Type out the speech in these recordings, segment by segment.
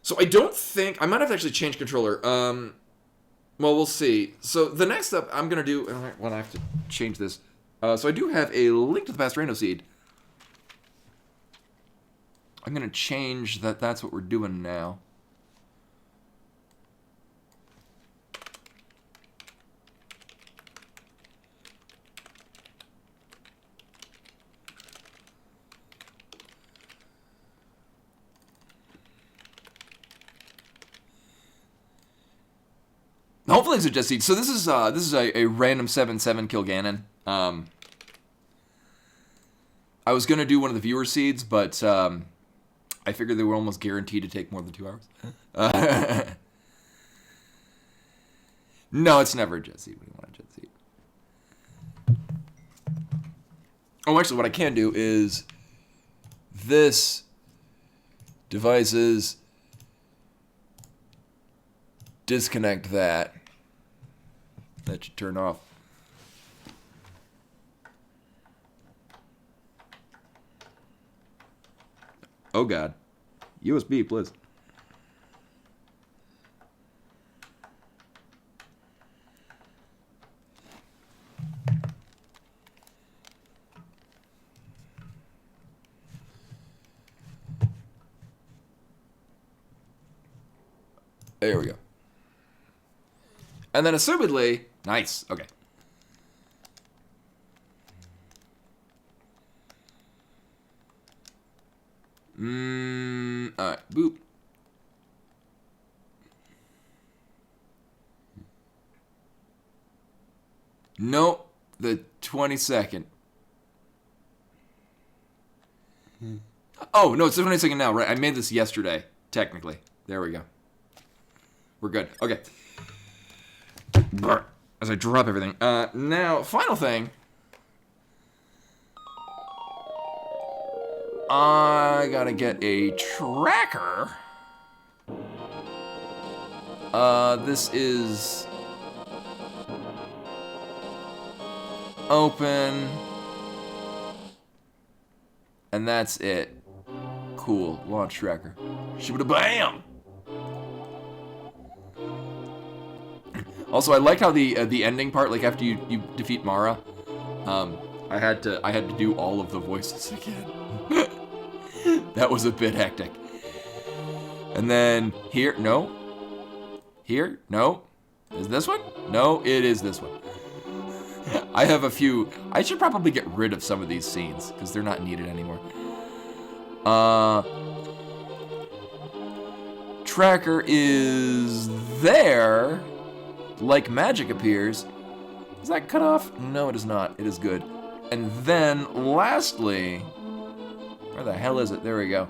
So I don't think... I might have to actually change controller. Well, we'll see. So the next step I'm going to do... Well, I have to change this. So I do have a Link to the Past Rando Seed. I'm going to change that. That's what we're doing now. Hopefully it's a Jet Seed. So this is a random 7/7 kill Ganon. I was gonna do one of the viewer seeds, but I figured they were almost guaranteed to take more than 2 hours. No, it's never a Jet Seed when you want a Jet Seed. Oh, actually, what I can do is this devices disconnect that. That should turn off. Oh God. USB, please. There we go. And then assumedly, nice, okay. Alright, boop. Nope, the 22nd. Oh, no, it's the 22nd now, right? I made this yesterday, technically. There we go. We're good, okay. As I drop everything. Now, final thing. I gotta get a tracker. This is open. And that's it. Cool. Launch tracker. Shibba-da-bam! Also, I like how the ending part, like after you defeat Mara, I had to do all of the voices again. That was a bit hectic. And then here, no. Here, no. Is this one? No, it is this one. I have a few. I should probably get rid of some of these scenes because they're not needed anymore. Tracker is there. Like magic appears. Is that cut off? No, it is not. It is good. And then, lastly, where the hell is it? There we go.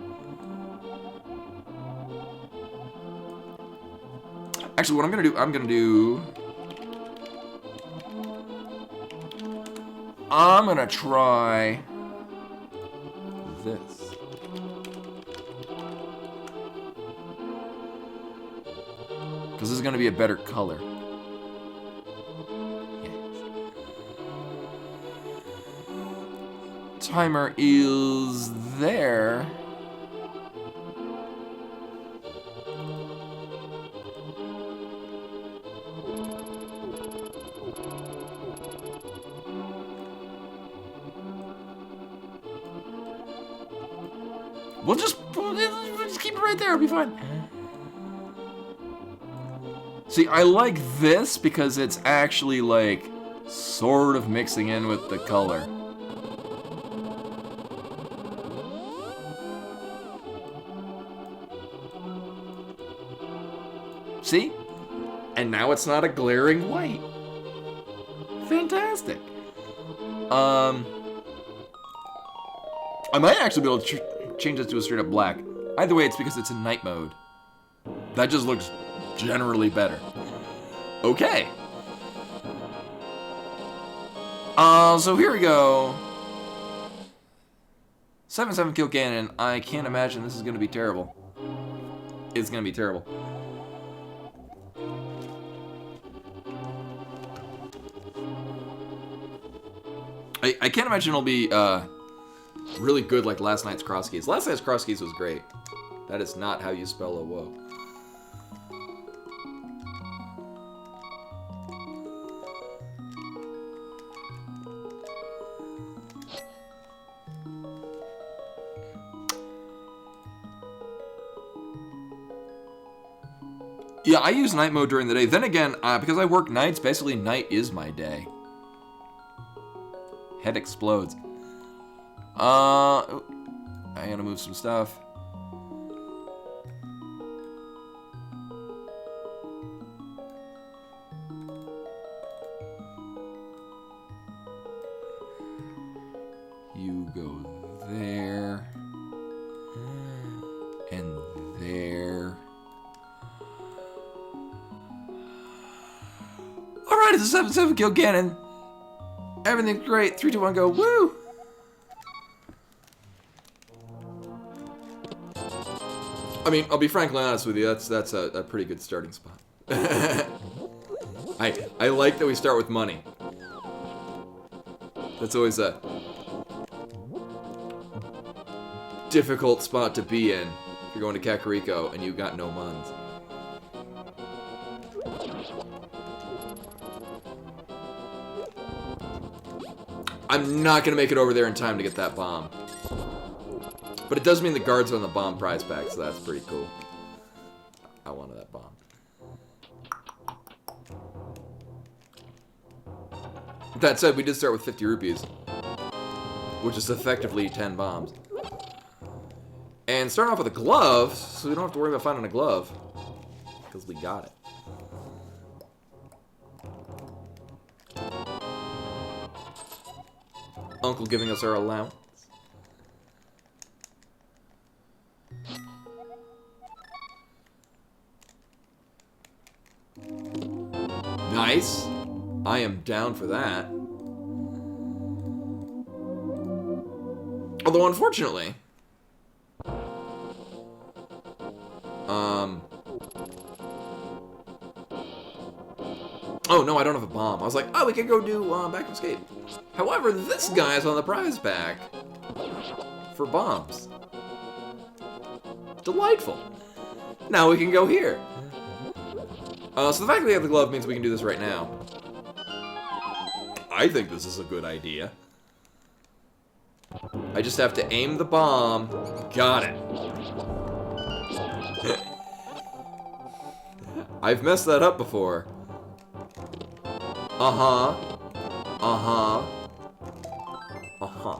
Actually, what I'm gonna do, I'm gonna try this. Because this is gonna be a better color. Timer is there. We'll just keep it right there, it'll be fine. See, I like this because it's actually like sort of mixing in with the color. See? And now it's not a glaring white. Fantastic. I might actually be able to change this to a straight up black. Either way, it's because it's in night mode. That just looks generally better. Okay. So here we go. 7/7 kill Ganon. I can't imagine this is gonna be terrible. It's gonna be terrible. I can't imagine it'll be really good like last night's cross keys. Last night's cross keys was great. That is not how you spell a woe. Yeah, I use night mode during the day. Then again, because I work nights, basically night is my day. Head explodes. I gotta move some stuff. You go there. And there. Alright, it's a 7-7 kill cannon. Everything's great. 3, 2, 1, go. Woo! I mean, I'll be frankly honest with you. That's a pretty good starting spot. I like that we start with money. That's always a difficult spot to be in if you're going to Kakariko and you got no muns. I'm not gonna make it over there in time to get that bomb. But it does mean the guards are on the bomb prize pack, so that's pretty cool. I wanted that bomb. That said, we did start with 50 rupees, which is effectively 10 bombs. And starting off with a glove, so we don't have to worry about finding a glove, because we got it. Uncle giving us our allowance. Nice. I am down for that. Although, unfortunately... Oh, no, I don't have a bomb. I was like, oh, we could go do back escape. However, this guy's on the prize pack for bombs. Delightful. Now we can go here. So the fact that we have the glove means we can do this right now. I think this is a good idea. I just have to aim the bomb. Got it. I've messed that up before. Uh-huh. Uh-huh. Uh-huh.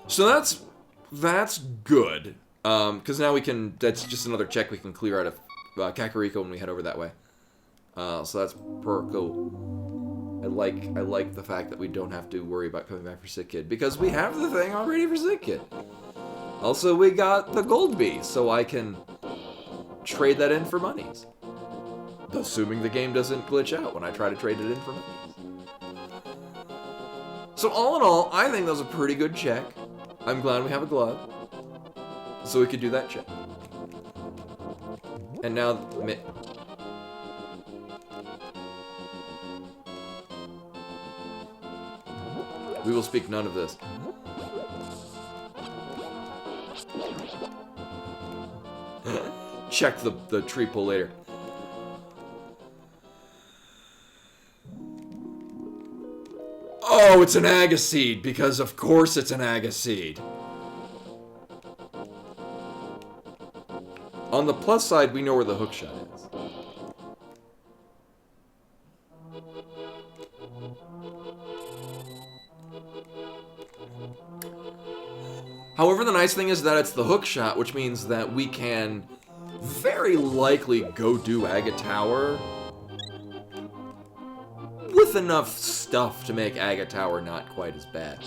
So that's good. Because now we can, that's just another check we can clear out of Kakariko when we head over that way. So that's per cool. I like the fact that we don't have to worry about coming back for Sick Kid, because we have the thing already for Sick Kid. Also, we got the gold bee, so I can trade that in for monies. Assuming the game doesn't glitch out when I try to trade it in for monies. So all in all, I think that was a pretty good check. I'm glad we have a glove, so we could do that check. And now, we will speak none of this. Check the tree pull later. Oh, it's an Agaseed, because of course it's an Agaseed. On the plus side, we know where the hookshot is. However, the nice thing is that it's the hookshot, which means that we can very likely go do Aga Tower with enough stuff to make Aga Tower not quite as bad.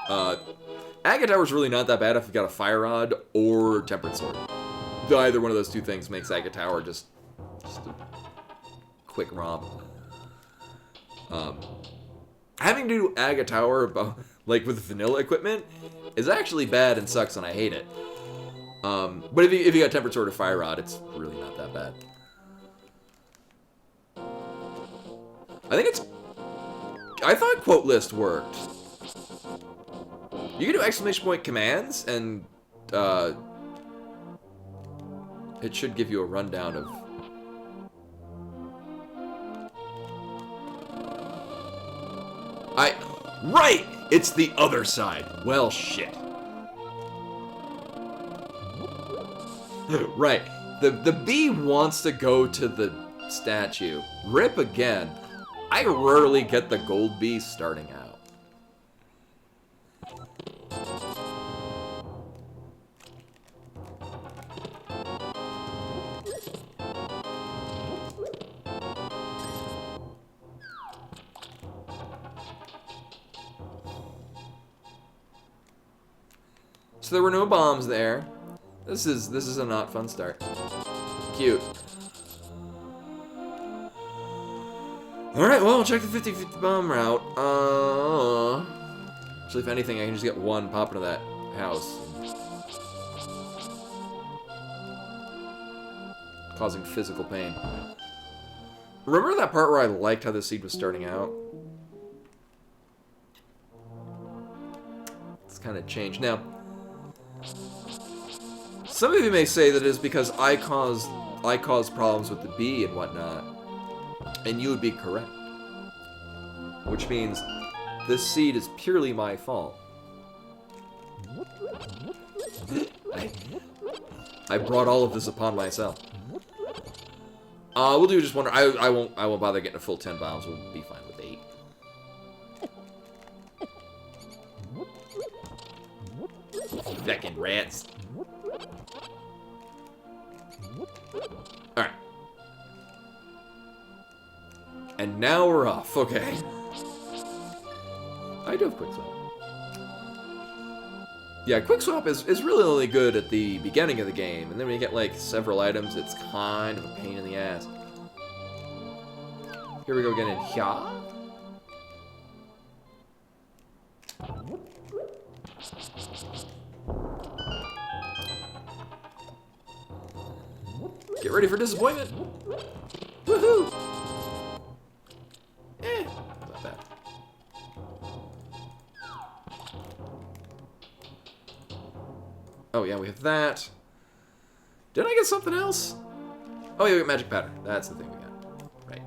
Aga Tower's really not that bad if you've got a Fire Rod or Tempered Sword. Either one of those two things makes Aga Tower just a quick romp. Having to do Aga Tower, like with vanilla equipment, is actually bad and sucks, and I hate it. But if you got Tempered Sword or Fire Rod, it's really not that bad. I thought Quote List worked. You can do exclamation point commands, and it should give you a rundown of... Right! It's the other side. Well, shit. Right. The bee wants to go to the statue. Rip again. I rarely get the gold bee starting out. So there were no bombs there. This is a not fun start. Cute. Alright, well, I'll check the 50-50 bomb route. Actually, if anything, I can just get one pop into that house. Causing physical pain. Remember that part where I liked how the seed was starting out? It's kind of changed. Now, some of you may say that it is because I caused problems with the bee and whatnot. And you would be correct. Which means this seed is purely my fault. I brought all of this upon myself. We'll do just one. I won't bother getting a full 10 bombs. We'll be fine with 8. Feckin' rats. Alright. And now we're off. Okay. I do have quick swap. Yeah, quick swap is really only good at the beginning of the game, and then when you get like several items, it's kind of a pain in the ass. Here we go again in here. Get ready for disappointment. Woohoo! Not bad. Oh yeah, we have that. Did I get something else? Oh yeah, we got magic powder. That's the thing we got. Right.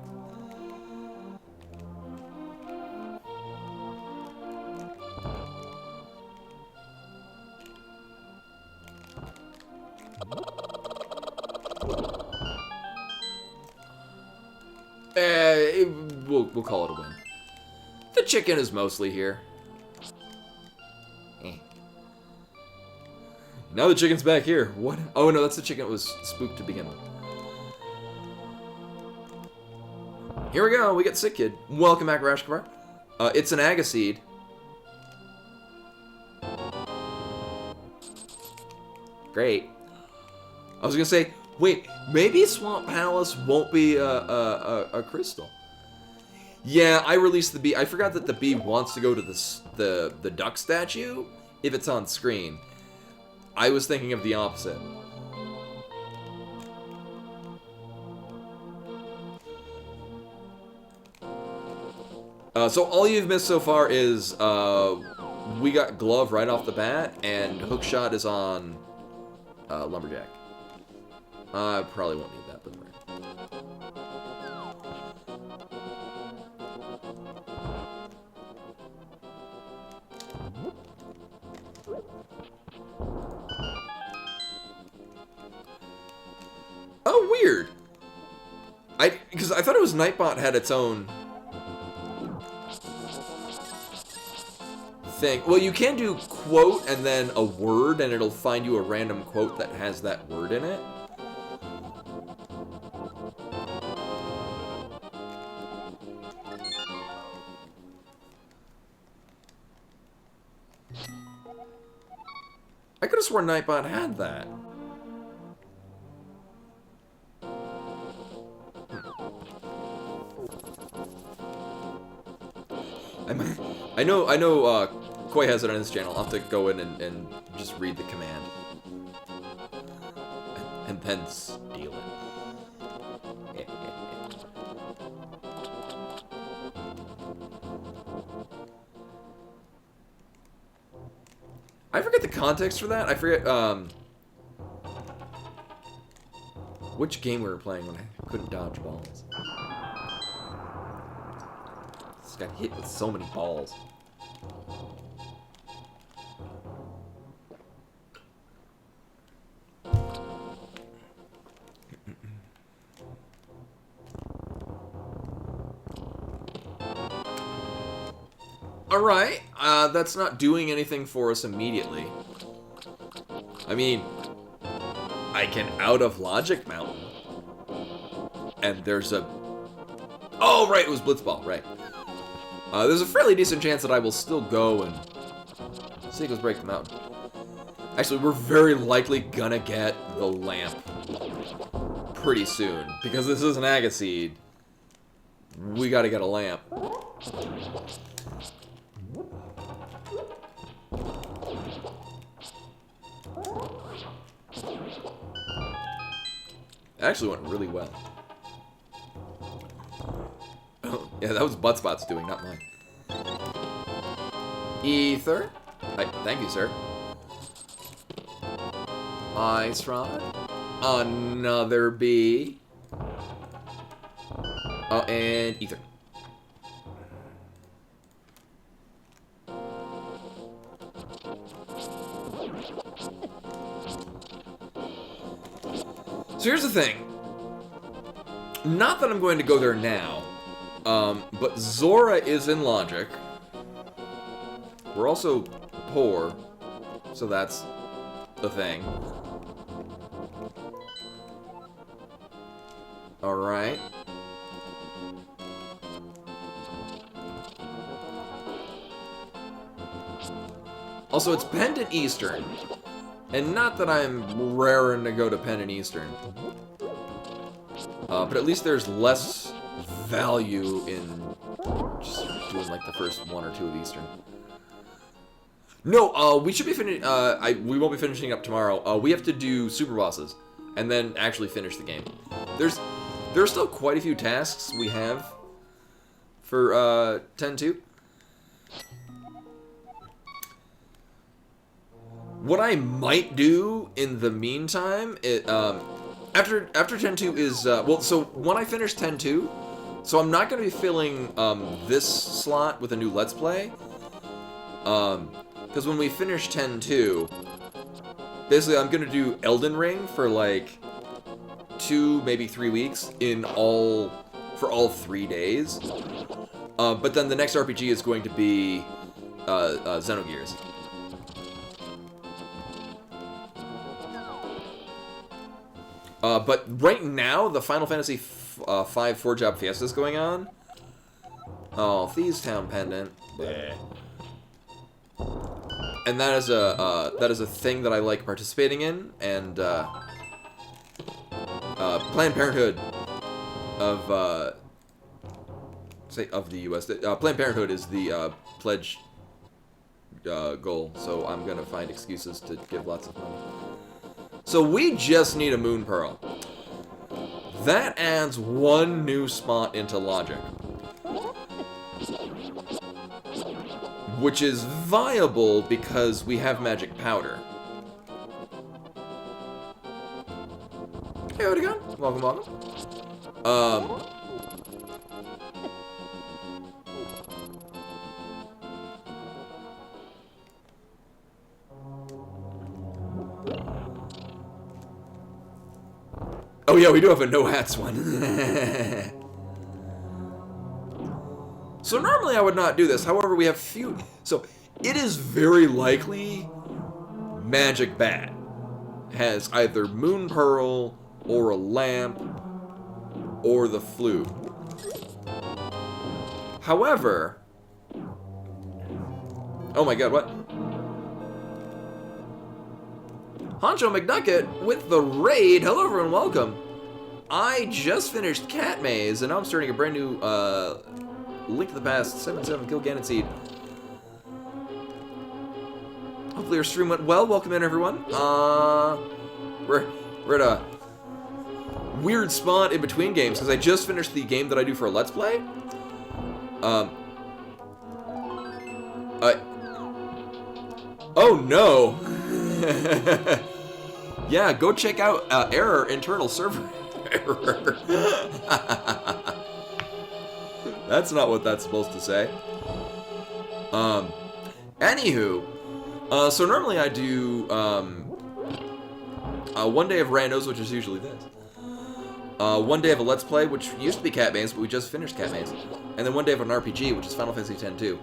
We'll call it a win. The chicken is mostly here. Now the chicken's back here. What? Oh no, that's the chicken that was spooked to begin with. Here we go. We get Sick Kid. Welcome back, Rashkavar. It's an Agaseed. Great. I was gonna say, wait, maybe Swamp Palace won't be a crystal. Yeah, I released the bee. I forgot that the bee wants to go to the duck statue if it's on screen. I was thinking of the opposite. So all you've missed so far is we got Glove right off the bat, and Hookshot is on Lumberjack. I probably won't need that, but right. Oh, weird. Because I thought it was Nightbot had its own thing. Well, you can do quote and then a word, and it'll find you a random quote that has that word in it. I could have sworn Nightbot had that. I know, Koi has it on his channel. I'll have to go in and just read the command. And then steal it. I forget the context for that. I forget, which game we were playing when I couldn't dodge balls. Just got hit with so many balls. Alright, that's not doing anything for us immediately. I mean, I can out of Logic Mountain. And there's a... Oh, right, it was Blitzball, right. There's a fairly decent chance that I will still go and... Seagulls break the mountain. Actually, we're very likely gonna get the lamp pretty soon. Because this is an Agaseed. We gotta get a lamp. It actually went really well. Oh, yeah, that was Buttspot's doing, not mine. Ether. Thank you, sir. Ice Rod. Another bee. Oh, and Ether. So here's the thing. Not that I'm going to go there now, but Zora is in Logic. We're also poor, so that's the thing. Alright. Also, it's Pendant Eastern. And not that I'm raring to go to Pendant Eastern. But at least there's less value in just doing like the first one or two of Eastern. No, we should be finishing. We won't be finishing up tomorrow. We have to do super bosses, and then actually finish the game. There's still quite a few tasks we have for 10-2. What I might do in the meantime, after 10-2 is well. So when I finish 10-2, so I'm not going to be filling this slot with a new Let's Play. Because when we finish 10-2, basically I'm going to do Elden Ring for like 2, maybe 3 weeks for all 3 days. But then the next RPG is going to be Xenogears. But right now, the Final Fantasy V 4-Job Fiesta is going on. Oh, Thieves Town Pendant. Bleh. And that is a thing that I like participating in, and Planned Parenthood of the U.S. Planned Parenthood is the pledge goal, so I'm gonna find excuses to give lots of money. So we just need a Moon Pearl. That adds 1 new spot into Logic. Which is viable because we have magic powder. Hey, how'd it go? Welcome, welcome. Oh yeah, we do have a no hats one. So normally I would not do this, however we have few... So, it is very likely Magic Bat has either Moon Pearl, or a Lamp, or the Flute. However... Oh my god, what? Honcho McNucket with the raid! Hello everyone, welcome! I just finished Cat Maze, and now I'm starting a brand new, Link to the Past, 7-7, Kill Ganon Seed. Hopefully your stream went well. Welcome in, everyone. We're at a weird spot in between games, because I just finished the game that I do for a Let's Play. Oh no! Yeah, go check out error, internal server error. That's not what that's supposed to say. Anywho, so normally I do 1 day of randos, which is usually this. 1 day of a Let's Play, which used to be Cat Maze, but we just finished Cat Maze. And then 1 day of an RPG, which is Final Fantasy X-2.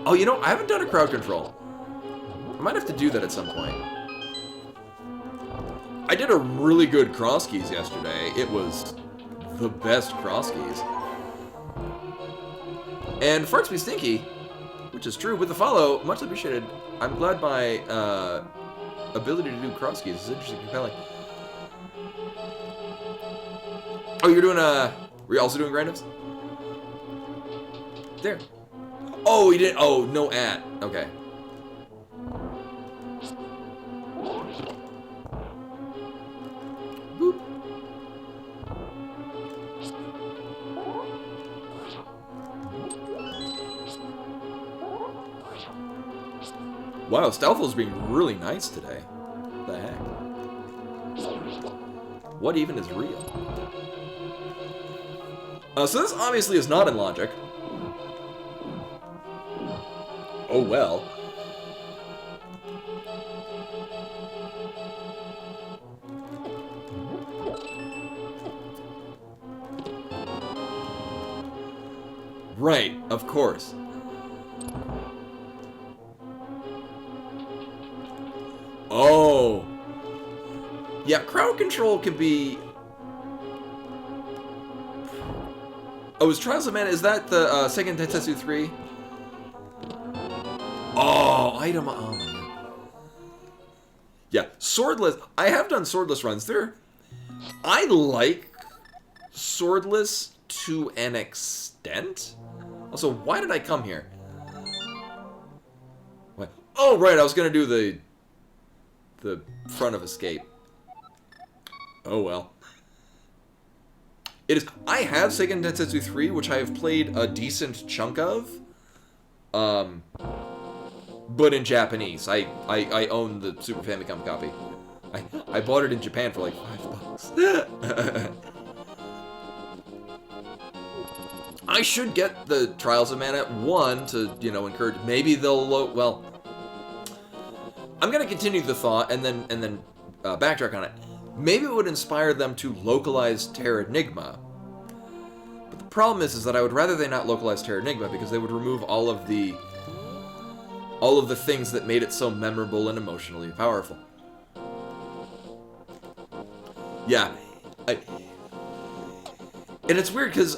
Oh, you know, I haven't done a crowd control. I might have to do that at some point. I did a really good cross keys yesterday. It was the best cross keys. And Farts Be Stinky, which is true, with the follow, much appreciated. I'm glad my ability to do cross keys is interesting and compelling. Oh, you're doing were you also doing randoms? There. Oh, he did. Oh, no at. Okay. Boop. Wow, Stealthel's being really nice today. What the heck? What even is real? So this obviously is not in logic. Oh well. Right, of course. Oh. Yeah, crowd control can be... Oh, is Trials of Mana, is that the Seiken Densetsu 3? Oh, item, oh my god. Yeah, swordless, I have done swordless runs. I like swordless to an extent. Also, why did I come here? What? Oh, right, I was gonna do the front of escape. Oh well. It is. I have Seiken Densetsu 3, which I have played a decent chunk of. But in Japanese. I own the Super Famicom copy. I bought it in Japan for like $5. I should get the Trials of Mana 1 to, you know, encourage. Maybe they'll well. I'm gonna continue the thought and then backtrack on it. Maybe it would inspire them to localize Terranigma. But the problem is that I would rather they not localize Terranigma because they would remove all of the things that made it so memorable and emotionally powerful. Yeah. And it's weird because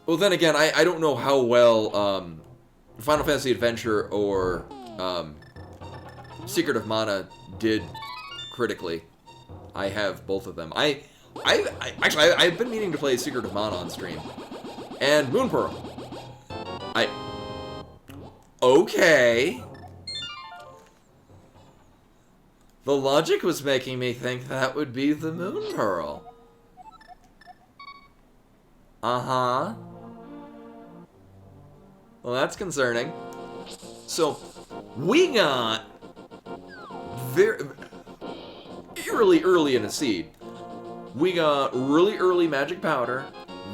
well, then again, I don't know how well Final Fantasy Adventure or Secret of Mana did critically. I have both of them. Actually, I've been meaning to play Secret of Mana on stream. And Moon Pearl. Okay. The logic was making me think that would be the Moon Pearl. Uh-huh. Well, that's concerning. So, we got very early in the seed. We got really early Magic Powder,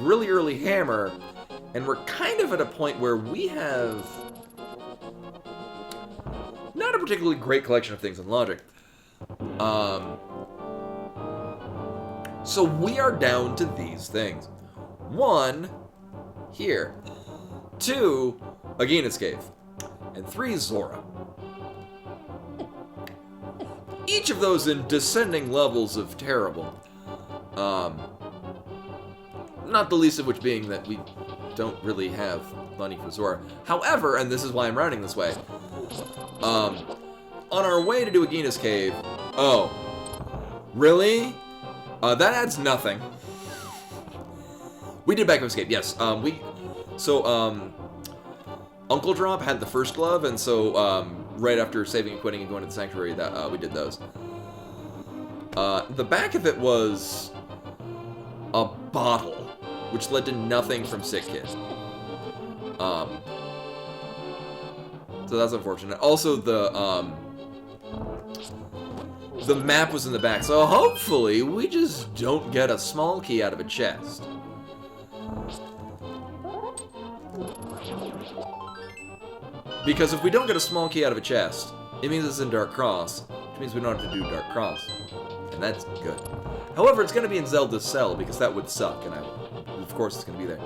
really early Hammer, and we're kind of at a point where we have not a particularly great collection of things in Logic. So we are down to these things. 1, here. 2, Agina's Cave. And 3, Zora. Each of those in descending levels of terrible. Not the least of which being that we don't really have money for Zora. However, and this is why I'm rounding this way, on our way to do Agina's Cave... Oh. Really? That adds nothing. We did Backup Escape, yes. Uncle Drop had the first glove, and so, right after saving and quitting and going to the Sanctuary, that we did those. The back of it was a bottle, which led to nothing from Sick Kid. So that's unfortunate. Also, the map was in the back, so hopefully we just don't get a small key out of a chest. Because if we don't get a small key out of a chest, it means it's in Dark Cross, which means we don't have to do Dark Cross. And that's good. However, it's going to be in Zelda's Cell, because that would suck, and of course it's going to be there.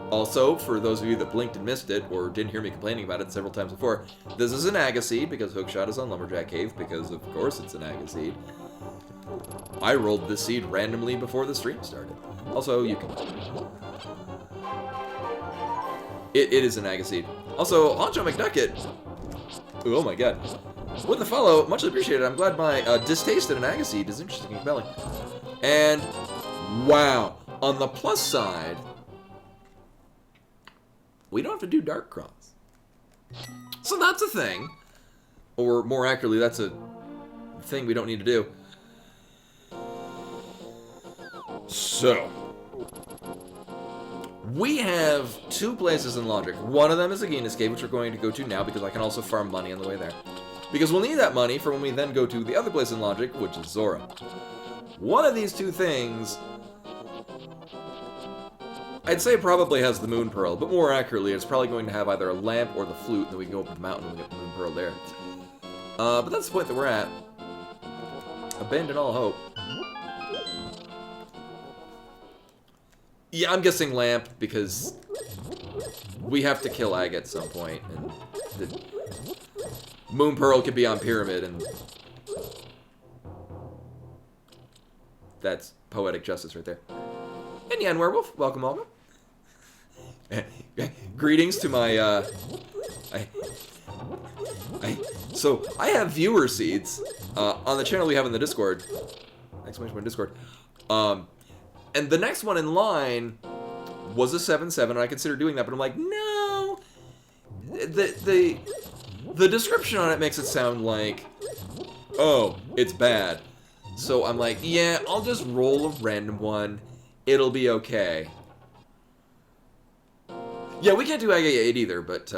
Also, for those of you that blinked and missed it, or didn't hear me complaining about it several times before, this is an Agaseed, because Hookshot is on Lumberjack Cave, because of course it's an Agaseed. I rolled this seed randomly before the stream started. Also, you can... It is an Agaseed. Also, Honcho McNucket... Oh my god. With the follow, much appreciated. I'm glad my distaste at an Agaseed is interesting and compelling. And, wow. On the plus side... we don't have to do Dark Cross. So that's a thing. Or more accurately, that's a thing we don't need to do. So, we have 2 places in Logic. One of them is Agina's Cave, which we're going to go to now because I can also farm money on the way there. Because we'll need that money for when we then go to the other place in Logic, which is Zora. One of these 2 things... I'd say probably has the Moon Pearl, but more accurately, it's probably going to have either a lamp or the flute, and then we can go up the mountain and we get the Moon Pearl there. But that's the point that we're at. Abandon all hope. Yeah, I'm guessing lamp, because we have to kill Ag at some point, and the Moon Pearl could be on Pyramid, and that's poetic justice right there. And Yan Werewolf, welcome, welcome. Greetings to my, so, I have viewer seeds, on the channel we have in the Discord, exclamation point Discord, and the next one in line was a 7-7, and I considered doing that, but I'm like, no, the description on it makes it sound like, oh, it's bad, so I'm like, yeah, I'll just roll a random one, it'll be okay. Yeah, we can't do Ag 8 either, but,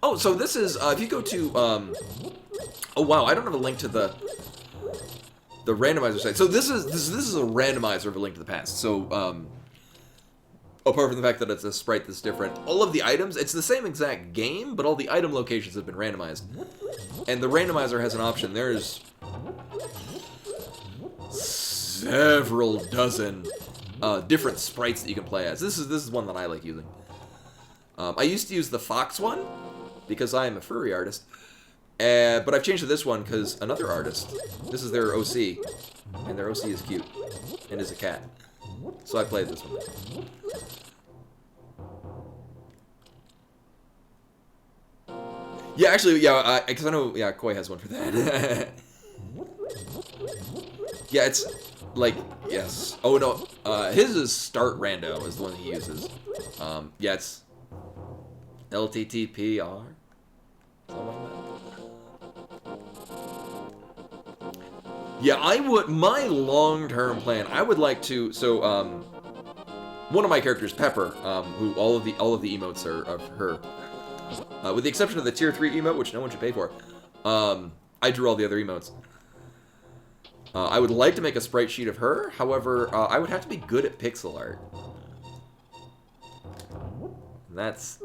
oh, so this is, if you go to, oh wow, I don't have a link to the randomizer site. So this is a randomizer of A Link to the Past. So, apart from the fact that it's a sprite that's different, all of the items, it's the same exact game, but all the item locations have been randomized. And the randomizer has an option. There's several dozen different sprites that you can play as. This is one that I like using. I used to use the Fox one because I am a furry artist, but I've changed to this one because another artist. This is their OC, and their OC is cute and is a cat. So I played this one. Yeah, actually, yeah, because I know, yeah, Koi has one for that. Yeah, it's like, yes. Oh no, his is Start Rando is the one he uses. Yeah, it's LTTPR, something like that. Yeah, I would, my long-term plan, I would like to, so, one of my characters, Pepper, who all of the emotes are of her, with the exception of the tier 3 emote, which no one should pay for, I drew all the other emotes. I would like to make a sprite sheet of her, however, I would have to be good at pixel art. And that's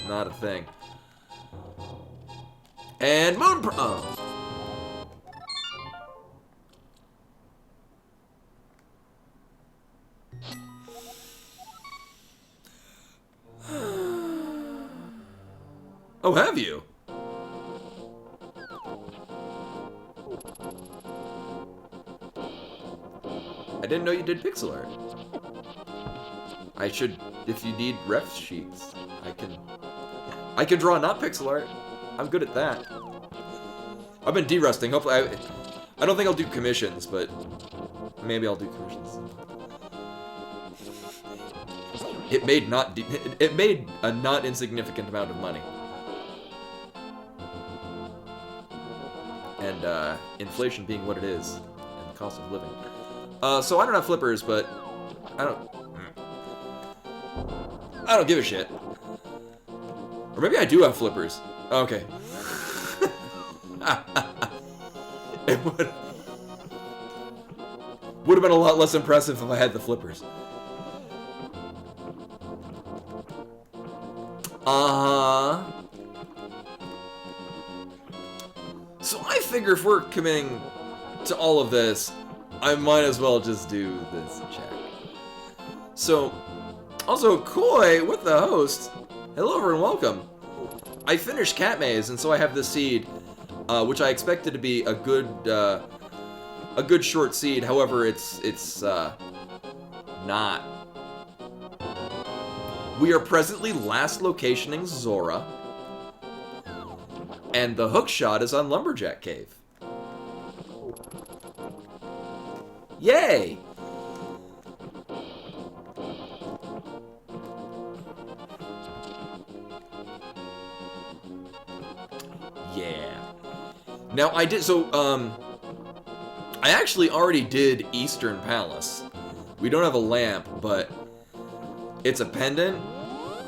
not a thing. And Moon Oh, have you? I didn't know you did pixel art. I should, if you need ref sheets, I can draw not pixel art. I'm good at that. I've been derusting. Hopefully, I don't think I'll do commissions, but maybe I'll do commissions. It made a not insignificant amount of money. And inflation being what it is, and the cost of living. So I don't have flippers, but I don't give a shit. Or maybe I do have flippers. Okay. It would have been a lot less impressive if I had the flippers. So I figure if we're committing to all of this, I might as well just do this check. So, also, Koi with the host. Hello, everyone, welcome. I finished Cat Maze, and so I have this seed, which I expected to be a good short seed. However, it's not. We are presently last locationing Zora, and the hook shot is on Lumberjack Cave. Yay! Yeah. Now I did I actually already did Eastern Palace. We don't have a lamp, but it's a pendant,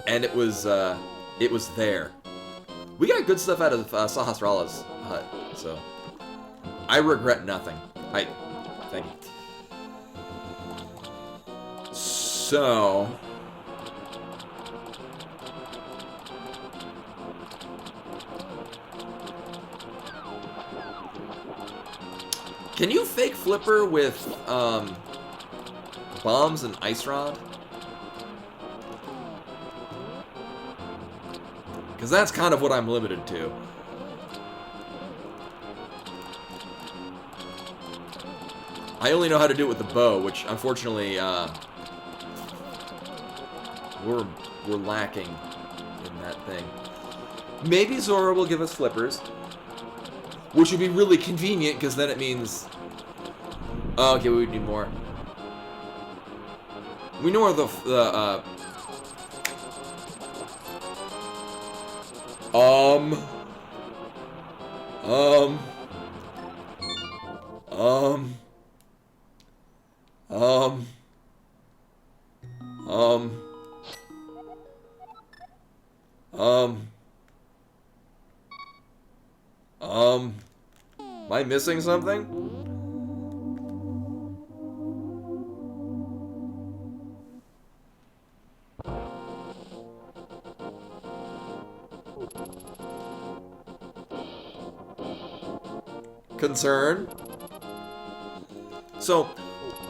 and it was there. We got good stuff out of Sahasrara's hut, so I regret nothing. Thank you. So, can you fake Flipper with bombs and ice rod? Because that's kind of what I'm limited to. I only know how to do it with the bow, which unfortunately we're lacking in that thing. Maybe Zora will give us flippers, which would be really convenient because then it means. Oh, okay, we would need more. We know where the am I missing something? Concern. So,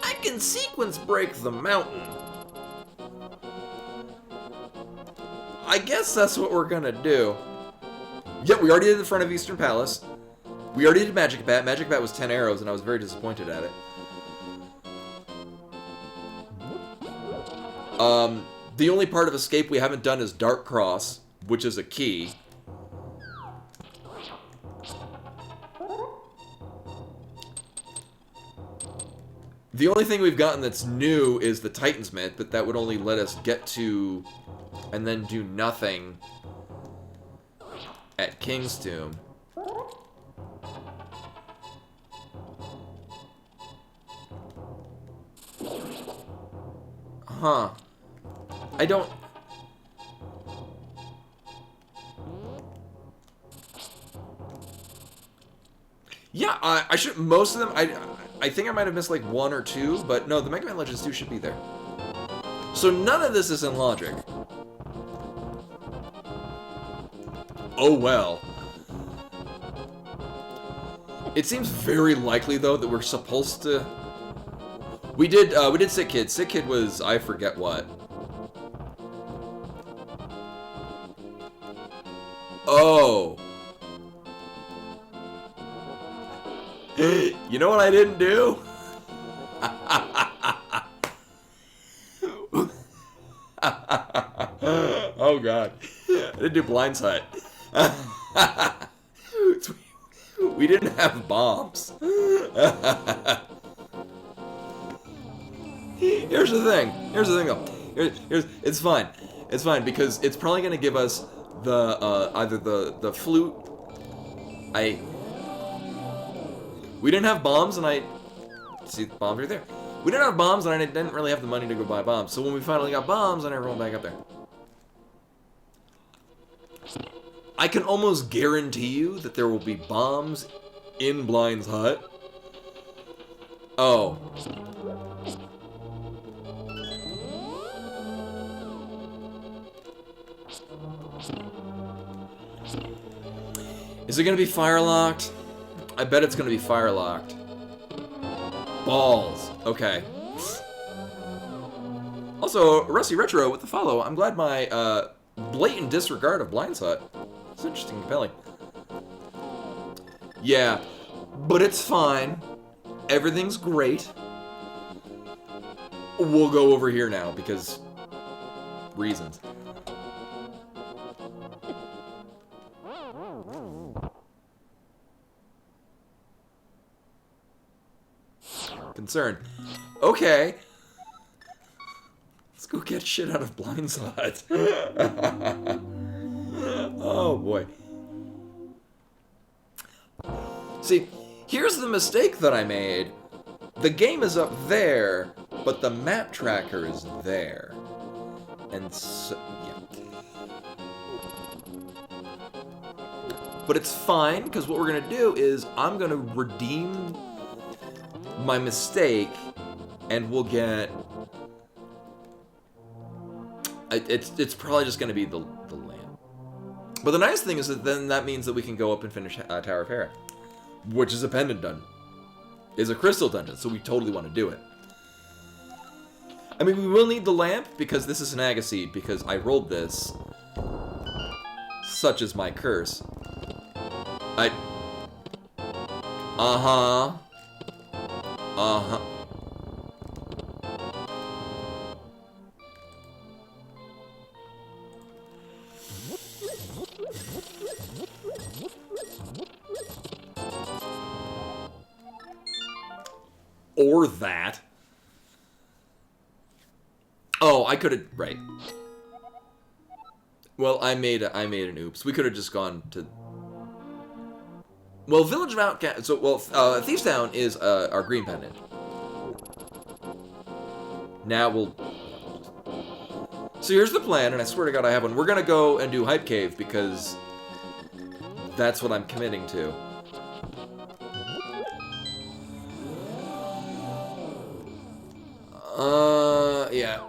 I can sequence break the mountain. I guess that's what we're gonna do. Yep, we already did the front of Eastern Palace. We already did Magic Bat. Magic Bat was 10 arrows, and I was very disappointed at it. The only part of Escape we haven't done is Dark Cross, which is a key. The only thing we've gotten that's new is the Titan's Myth, but that would only let us get to and then do nothing at King's Tomb. Huh. I don't... Yeah, I should... Most of them... I think I might have missed like one or two, but no, the Mega Man Legends 2 should be there. So none of this is in logic. Oh well. It seems very likely though that we're supposed to... We did Sick Kid. Sick Kid was I forget what. Oh. You know what I didn't do? Oh god. I didn't do Blindside. We didn't have bombs. Here's the thing. Here's the thing though. It's fine. It's fine because it's probably gonna give us the either the flute. We didn't have bombs, and see the bombs right there. We didn't have bombs, and I didn't really have the money to go buy bombs. So when we finally got bombs, I never went back up there. I can almost guarantee you that there will be bombs in Blind's hut. Oh. Is it gonna be fire locked? I bet it's gonna be fire locked. Balls. Okay. Also, Rusty Retro with the follow. I'm glad my blatant disregard of Blind Spot. It's interesting and compelling. Yeah, but it's fine. Everything's great. We'll go over here now because reasons. Concern. Okay. Let's go get shit out of Blind Spot. Oh boy. See, here's the mistake that I made. The game is up there, but the map tracker is there. And so, yeah. But it's fine, because what we're going to do is I'm going to redeem my mistake, and we'll get... It's probably just going to be the lamp. But the nice thing is that then that means that we can go up and finish Tower of Hera, which is a pendant dungeon. Is a crystal dungeon, so we totally want to do it. I mean, we will need the lamp, because this is an Agaseed, because I rolled this. Such is my curse. Uh-huh. Uh-huh. Or that. Oh, I could have... Right. Well, I made an oops. We could have just gone to... Well, Village of Outcast... So, well, Thieves Town is our green pendant. Now we'll... So here's the plan, and I swear to God I have one. We're gonna go and do Hype Cave, because that's what I'm committing to. Yeah.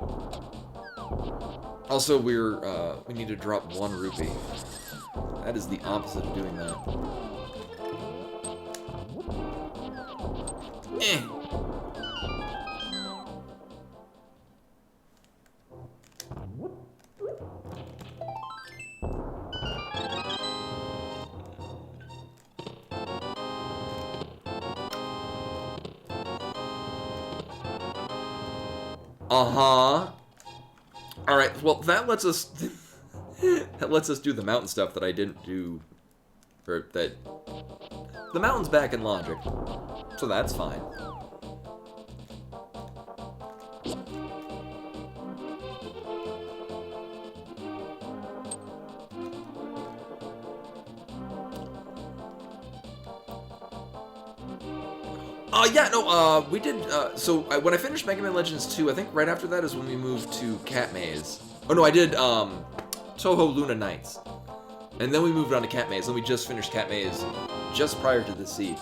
Also, we need to drop 1 rupee. That is the opposite of doing that. Eh. Uh-huh. Alright, well, that lets us... that lets us do the mountain stuff that I didn't do... Or that... The mountain's back in logic. So that's fine. Yeah, no, we did, so when I finished Mega Man Legends 2, I think right after that is when we moved to Cat Maze. Oh, no, I did, Toho Luna Nights. And then we moved on to Cat Maze, and we just finished Cat Maze just prior to the seed.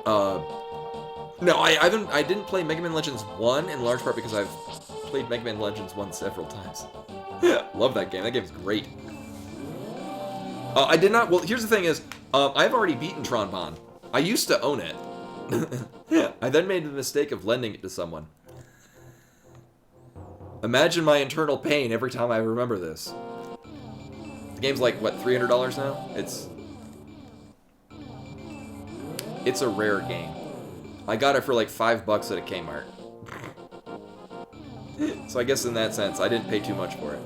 No, I didn't play Mega Man Legends 1 in large part because I've played Mega Man Legends 1 several times. Love that game. That game's great. I did not... Well, here's the thing is, I've already beaten Tron Bon. I used to own it. I then made the mistake of lending it to someone. Imagine my internal pain every time I remember this. The game's like, what, $300 now? It's a rare game. I got it for like $5 at a Kmart. So I guess in that sense, I didn't pay too much for it.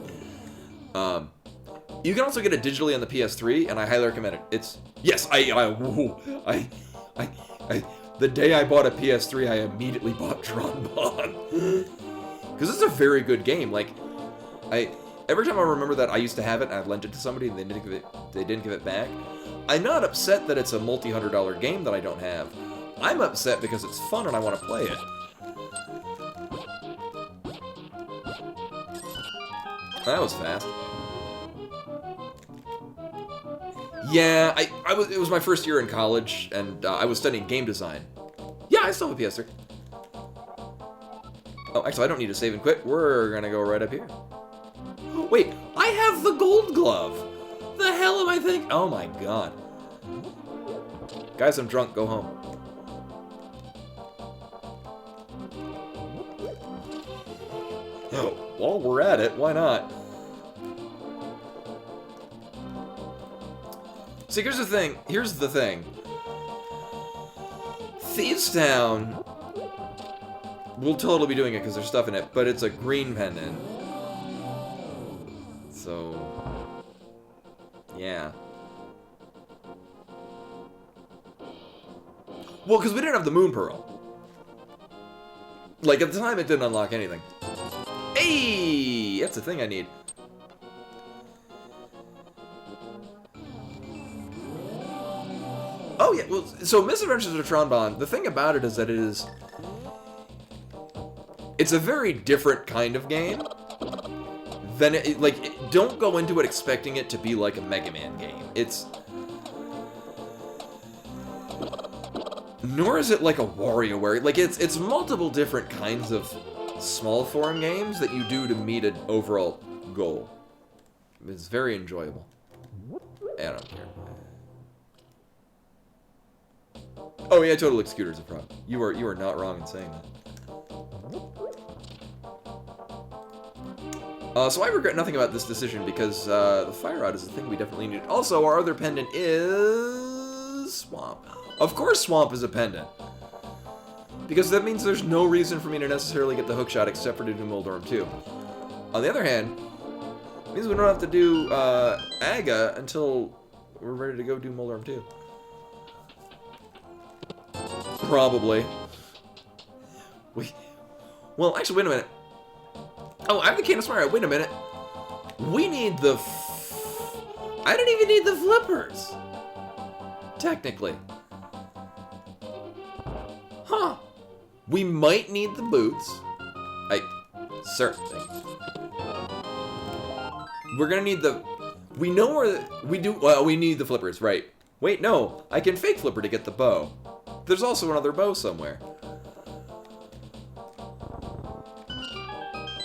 You can also get it digitally on the PS3, and I highly recommend it. It's... Yes, the day I bought a PS3, I immediately bought Tron Bon. Because it's a very good game. Like, every time I remember that I used to have it, and I lent it to somebody, and they didn't give it back. I'm not upset that it's a multi-$100 game that I don't have. I'm upset because it's fun and I want to play it. That was fast. Yeah, it was my first year in college, and I was studying game design. Yeah, I still have a PS3. Oh, actually, I don't need to save and quit. We're gonna go right up here. Wait, I have the gold glove! The hell am I thinking? Oh my god. Guys, I'm drunk. Go home. While we're at it, why not? See, here's the thing. Thieves Town will totally be doing it because there's stuff in it, but it's a green pendant. So, yeah. Well, because we didn't have the Moon Pearl. Like, at the time, it didn't unlock anything. Hey! That's the thing I need. Oh, yeah, well, so Misadventures of Tron, the thing about it is that it's a very different kind of game. Then, don't go into it expecting it to be like a Mega Man game. Nor is it like a WarioWare. Like, it's multiple different kinds of small form games that you do to meet an overall goal. It's very enjoyable. I don't care. Oh yeah, Total Executor's a problem. You are not wrong in saying that. So I regret nothing about this decision because the fire rod is the thing we definitely need. Also, our other pendant is Swamp. Of course Swamp is a pendant. Because that means there's no reason for me to necessarily get the hookshot except for to do Moldorm 2. On the other hand, it means we don't have to do Aga until we're ready to go do Moldorm 2. Probably. Well, actually, wait a minute. Oh, I have the Cane of Smart. Wait a minute. We need the... I don't even need the flippers. Technically. Huh. We might need the boots. Certainly. We're gonna need the... We know where... Well, we need the flippers, right. Wait, no. I can fake flipper to get the bow. There's also another bow somewhere.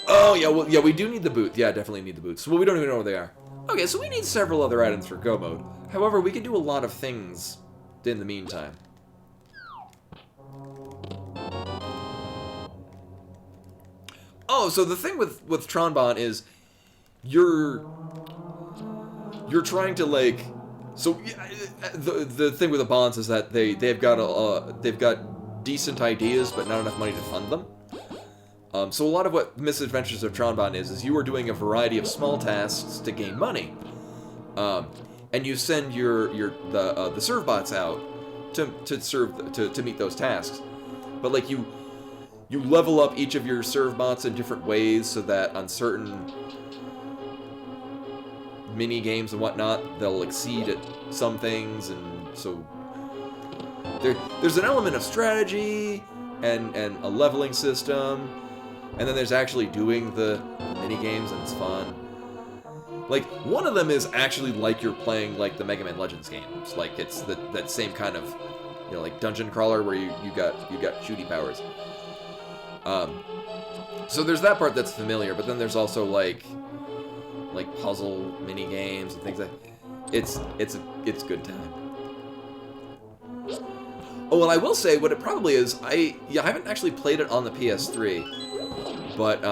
Oh, yeah, well, yeah, we do need the boots. Yeah, definitely need the boots. Well, we don't even know where they are. Okay, so we need several other items for Go Mode. However, we can do a lot of things in the meantime. Oh, so the thing with Tronbon is you're trying to, like... So the thing with the bonds is that they've got decent ideas but not enough money to fund them. So a lot of what Misadventures of Tronbon is you are doing a variety of small tasks to gain money, and you send the serve bots out to meet those tasks. But like you level up each of your serve bots in different ways so that on certain mini games and whatnot, they'll exceed at some things, and so there's an element of strategy and a leveling system, and then there's actually doing the mini games, and it's fun. Like, one of them is actually like you're playing like the Mega Man Legends games. Like, it's that same kind of, you know, like dungeon crawler where you got shooty powers. So there's that part that's familiar, but then there's also like puzzle mini games and things like it's good time. Oh, well, I will say what it probably is. I haven't actually played it on the PS3, but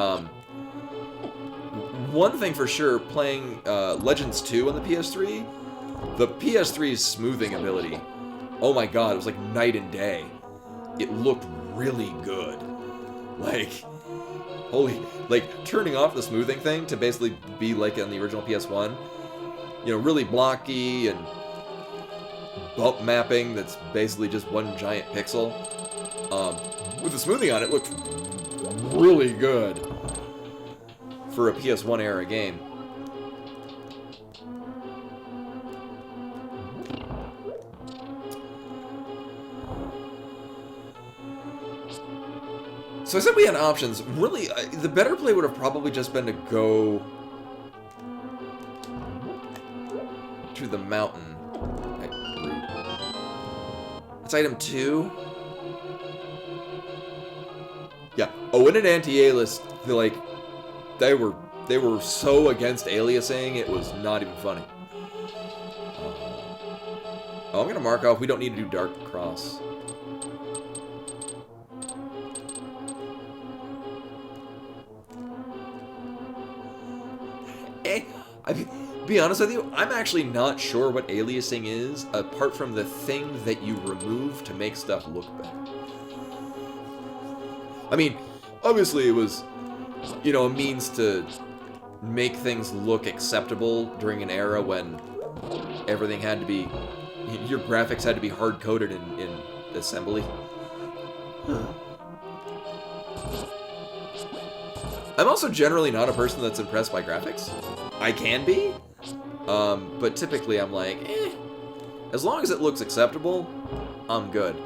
one thing for sure, playing Legends 2 on the PS3, the PS3's smoothing ability, oh my god, it was like night and day. It looked really good. Like, holy, like, turning off the smoothing thing to basically be like on the original PS1, you know, really blocky and bump mapping that's basically just one giant pixel. With the smoothing on it, looked really good for a PS1 era game. So I said we had options. Really, the better play would have probably just been to go to the mountain. It's item 2. Yeah. Oh, in an anti-alias, they were so against aliasing, it was not even funny. Oh, I'm gonna mark off. We don't need to do Dark Cross. Be honest with you, I'm actually not sure what aliasing is, apart from the thing that you remove to make stuff look better. I mean, obviously it was, you know, a means to make things look acceptable during an era when everything had to be, your graphics had to be hard-coded in assembly. I'm also generally not a person that's impressed by graphics. I can be, but typically I'm like, as long as it looks acceptable, I'm good.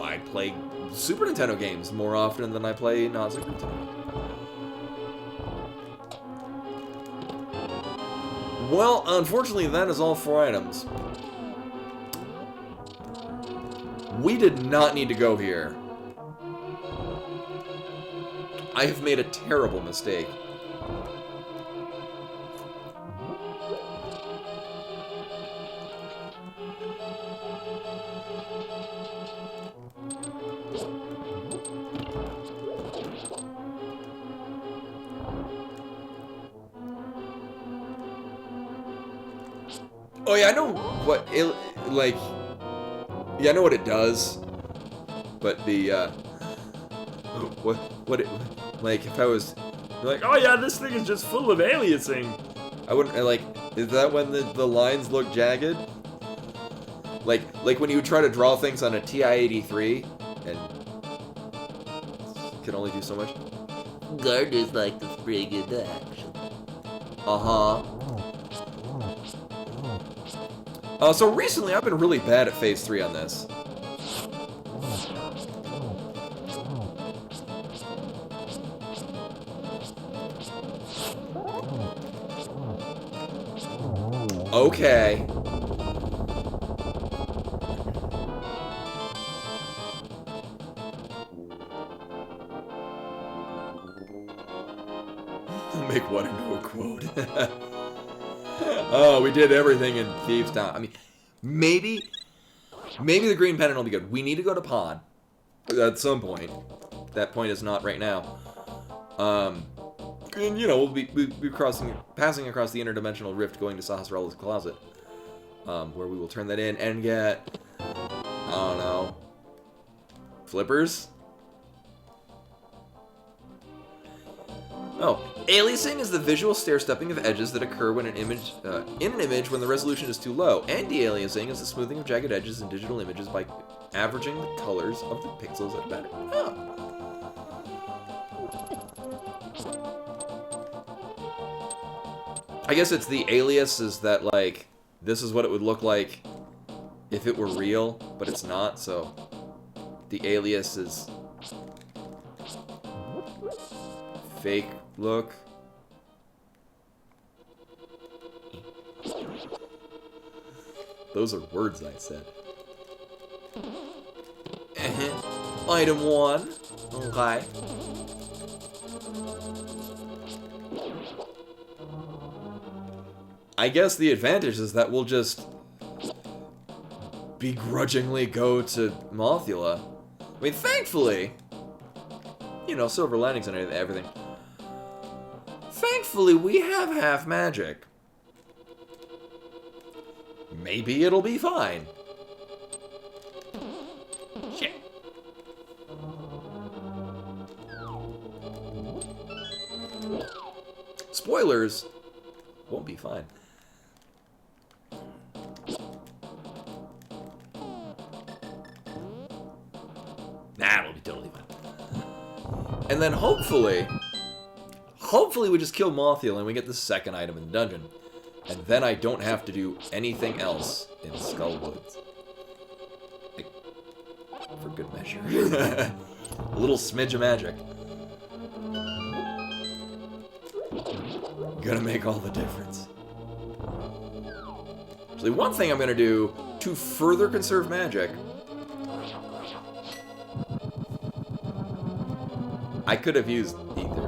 I play Super Nintendo games more often than I play not Super Nintendo. Well, unfortunately, that is all 4 items. We did not need to go here. I have made a terrible mistake. Oh yeah, I know what it, like, yeah, I know what it does, but the, what it, like, if I was like, oh yeah, this thing is just full of aliasing, I wouldn't, like, is that when the lines look jagged? Like when you try to draw things on a TI-83, and can only do so much? Gardeners like to spring into action. Uh-huh. So recently I've been really bad at Phase 3 on this. Okay. Make one into a quote. Oh, we did everything in Thieves Town. I mean, maybe the green pendant will be good. We need to go to Pod at some point. That point is not right now. And you know, we'll be passing across the interdimensional rift, going to Sahasrara's closet, where we will turn that in and get, I don't know, flippers. Oh, aliasing is the visual stair-stepping of edges that occur when an image, in an image when the resolution is too low. Anti-aliasing is the smoothing of jagged edges in digital images by averaging the colors of the pixels at better. Oh. I guess it's the alias is that, like, this is what it would look like if it were real, but it's not, so the alias is fake look. Those are words I said. Item 1. Okay. I guess the advantage is that we'll just begrudgingly go to Mothula. I mean, thankfully, you know, silver linings and everything. Thankfully, we have half magic. Maybe it'll be fine. Shit. Spoilers, won't be fine. Nah, it'll be totally fine. And then hopefully we just kill Mothula and we get the second item in the dungeon. And then I don't have to do anything else in Skullwoods. Like, for good measure. A little smidge of magic. Gonna make all the difference. Actually, one thing I'm gonna do to further conserve magic, I could have used ether.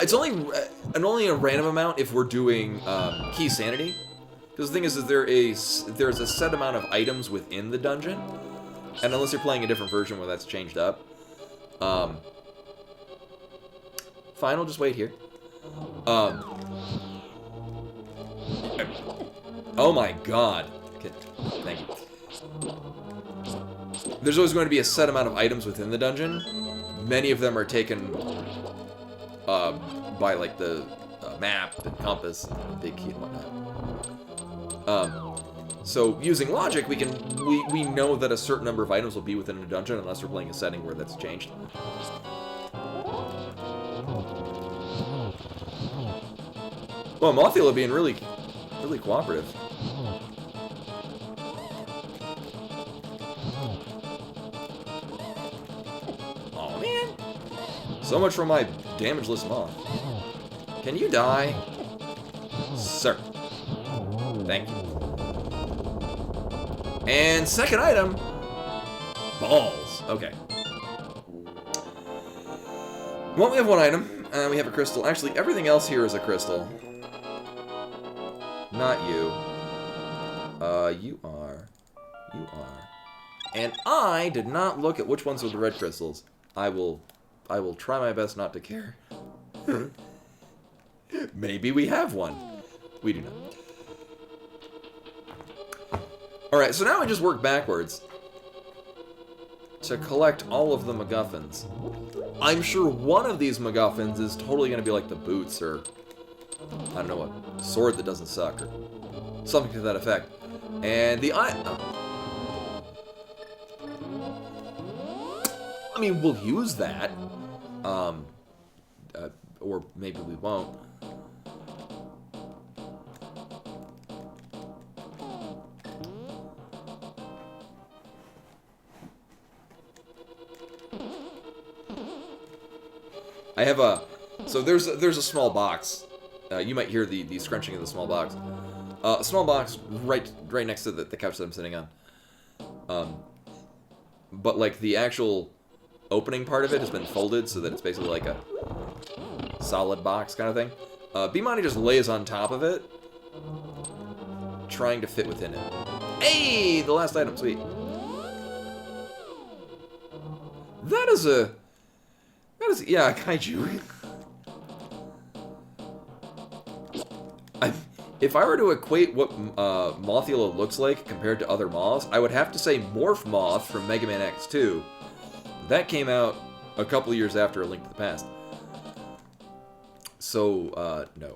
It's only a random amount if we're doing key sanity. Because the thing is there's a set amount of items within the dungeon, and unless you're playing a different version where that's changed up, fine, I'll just wait here. Oh my god. Okay, thank you. There's always going to be a set amount of items within the dungeon. Many of them are taken by like the map and compass and the big key and whatnot. So using logic, we know that a certain number of items will be within a dungeon unless we're playing a setting where that's changed. Well, Mothula being really cooperative. Oh man! So much for my damageless moth. Can you die? Sir. Thank you. And second item, balls. Okay. Well, we have one item. We have a crystal. Actually, everything else here is a crystal. Not you. You are. You are. And I did not look at which ones were the red crystals. I will try my best not to care. Maybe we have one. We do not. Alright, so now we just work backwards to collect all of the MacGuffins. I'm sure one of these MacGuffins is totally going to be like the boots or, I don't know what, sword that doesn't suck or something to that effect. And the I mean, we'll use that. Or maybe we won't. I have a... So there's a small box. You might hear the scrunching of the small box. A small box right next to the couch that I'm sitting on. But like the actual opening part of it has been folded so that it's basically like a solid box kind of thing. Bimani just lays on top of it, trying to fit within it. Hey, the last item, sweet. That is, yeah, a kaiju. If I were to equate what Mothula looks like compared to other moths, I would have to say Morph Moth from Mega Man X2. That came out a couple of years after A Link to the Past. So, no.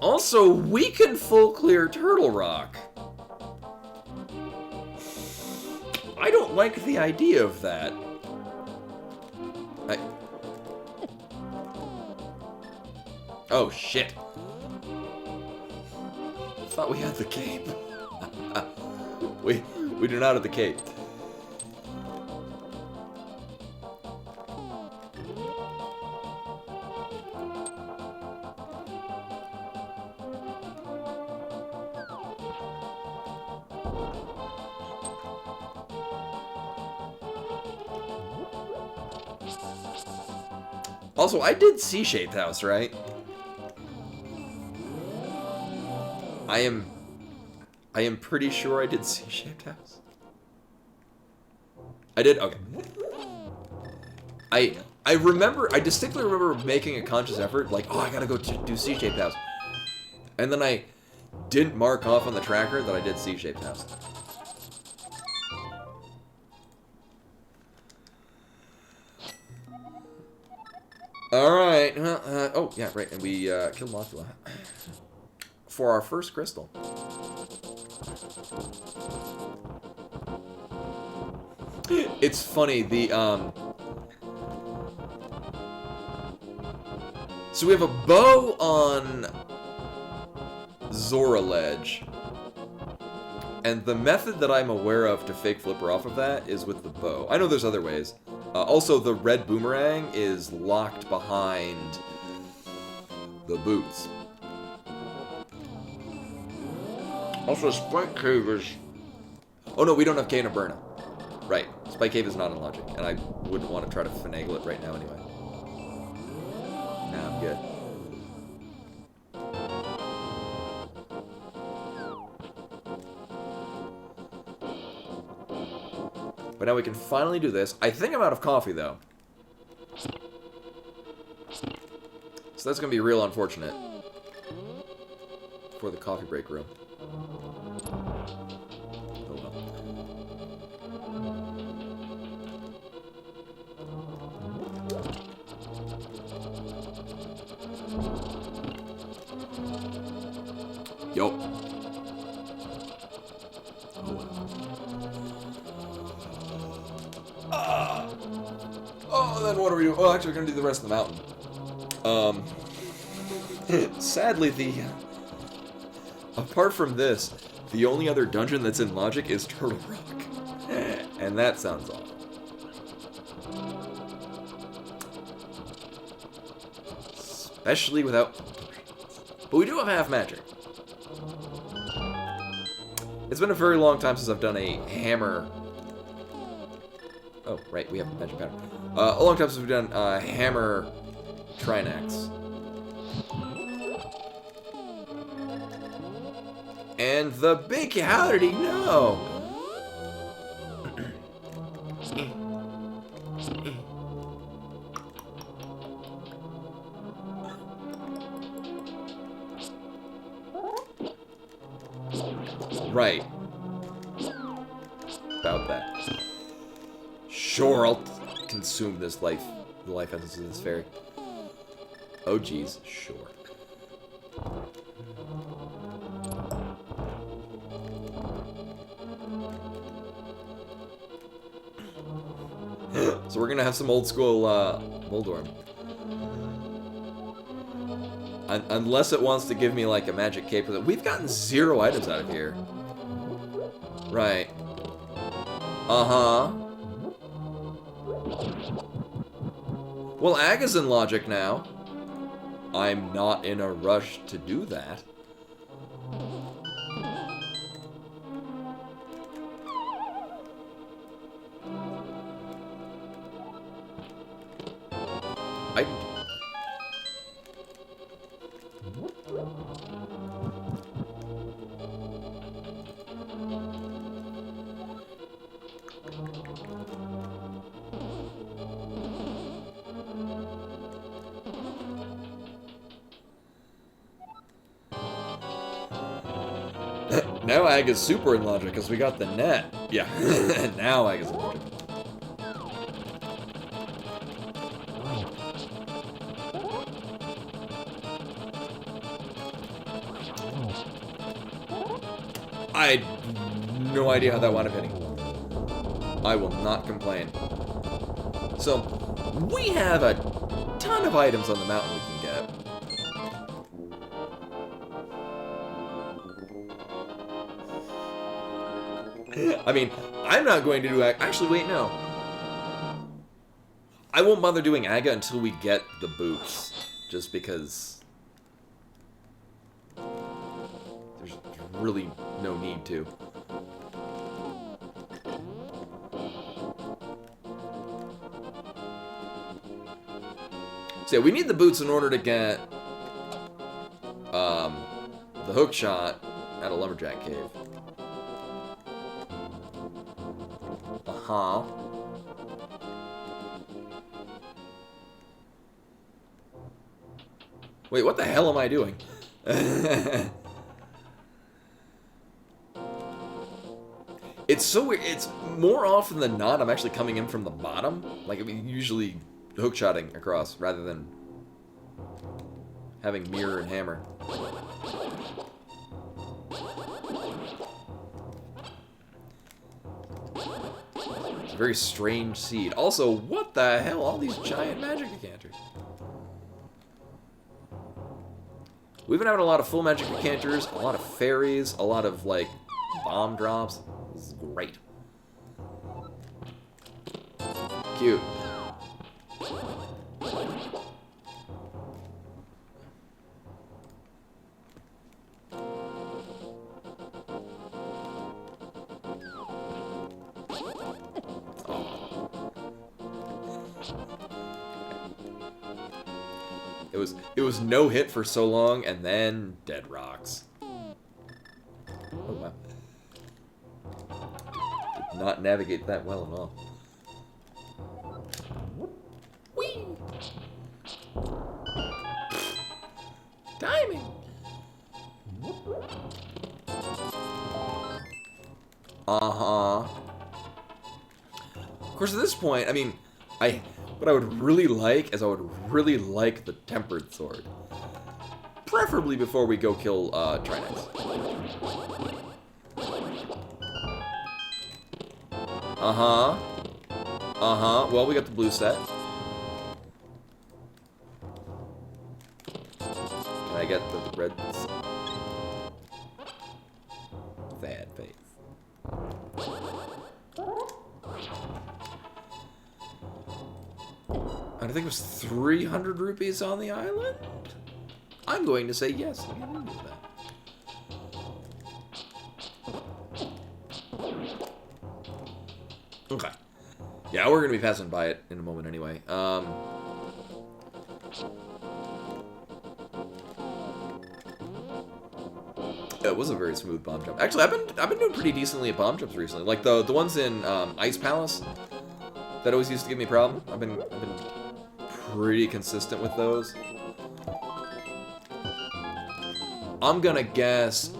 Also, we can full clear Turtle Rock. I don't like the idea of that. Oh, shit. I thought we had the cape. We do not have the cape. Also, I did C-shaped house, right? I am pretty sure I did C-shaped house. I did? Okay. I distinctly remember making a conscious effort, like, oh, I gotta go do C-shaped house. And then I didn't mark off on the tracker that I did C-shaped house. Alright, well, oh, yeah, right, and we, killed Mothula. For our first crystal. It's funny, so we have a bow on Zora Ledge. And the method that I'm aware of to fake flipper off of that is with the bow. I know there's other ways. Also, the red boomerang is locked behind the boots. Also, Spike Cave is... Oh no, we don't have Cane of Burna. Right, Spike Cave is not in logic, and I wouldn't want to try to finagle it right now anyway. Nah, I'm good. But now we can finally do this. I think I'm out of coffee, though. So that's going to be real unfortunate. For the coffee break room. Oh well. Yo. Oh well. Oh, then what are we doing? Oh, actually, we're going to do the rest of the mountain. Sadly, apart from this, the only other dungeon that's in Logic is Turtle Rock. And that sounds awful. Especially without... But we do have half magic. It's been a very long time since I've done a hammer... Oh, right, we have magic powder. A long time since we've done hammer Trinax. And the big howdy no! Right. About that. Sure, I'll consume this life. The life essence of this fairy. Oh, geez. Sure. So we're gonna have some old school Moldorm. Unless it wants to give me like a magic cape. We've gotten 0 items out of here. Right. Uh-huh. Well, Aga's in Logic now. I'm not in a rush to do that. Now Aga's super in Logic because we got the net. Yeah, now Aga's in Logic. I had no idea how that wound up hitting. I will not complain. So, we have a ton of items on the mountain we can get. I mean, I'm not going to do... Actually, wait, no. I won't bother doing Aga until we get the boots. Just because... there's really no need to. So yeah, we need the boots in order to get... the hook shot at a lumberjack cave. Uh-huh. Wait, what the hell am I doing? It's so weird. It's more often than not, I'm actually coming in from the bottom. Like, I mean, usually hookshotting across rather than having mirror and hammer. It's a very strange seed. Also, what the hell? All these giant magic decanters. We've been having a lot of full magic decanters, a lot of fairies, a lot of, like, bomb drops. This is great. Cute. It was no hit for so long, and then dead rocks. Oh wow. Did not navigate that well at all. Whee! Timing! Uh-huh. Of course, at this point, I mean, what I would really like is I would really like the Tempered Sword. Preferably before we go kill, Trinex. Uh-huh. Uh-huh. Well, we got the blue set. Can I get the red? Sad face. I think it was 300 rupees on the island? I'm going to say yes. I can do that. Okay. Yeah, we're going to be passing by it in a moment anyway. It was a very smooth bomb jump. Actually, I've been doing pretty decently at bomb jumps recently. Like the ones in Ice Palace that always used to give me a problem. I've been pretty consistent with those. I'm gonna guess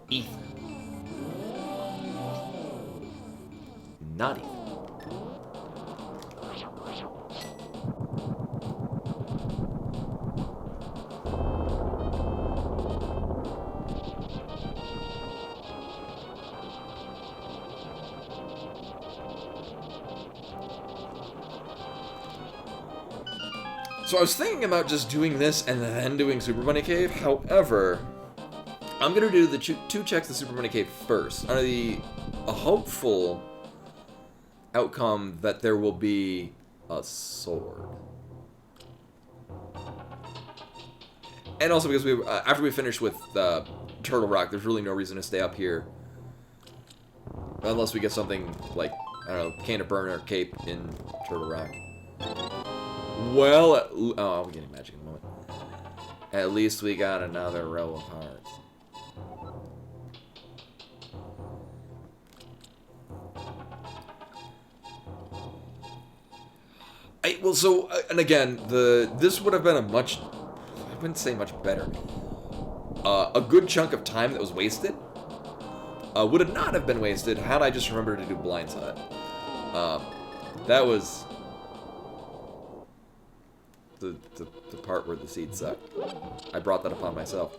Ethan. Not Ethan. So I was thinking about just doing this and then doing Super Money Cave. However, I'm gonna do the two checks of Super Money Cave first, under a hopeful outcome that there will be a sword, and also because after we finish with Turtle Rock, there's really no reason to stay up here unless we get something like, I don't know, Can of Burn or Cape in Turtle Rock. Well, oh, we're getting magic in a moment. At least we got another row of hearts. Well, so, and again, this would have been a much, I wouldn't say much better, a good chunk of time that was wasted would have not have been wasted had I just remembered to do Blindside. That was the part where the seed sucked. I brought that upon myself.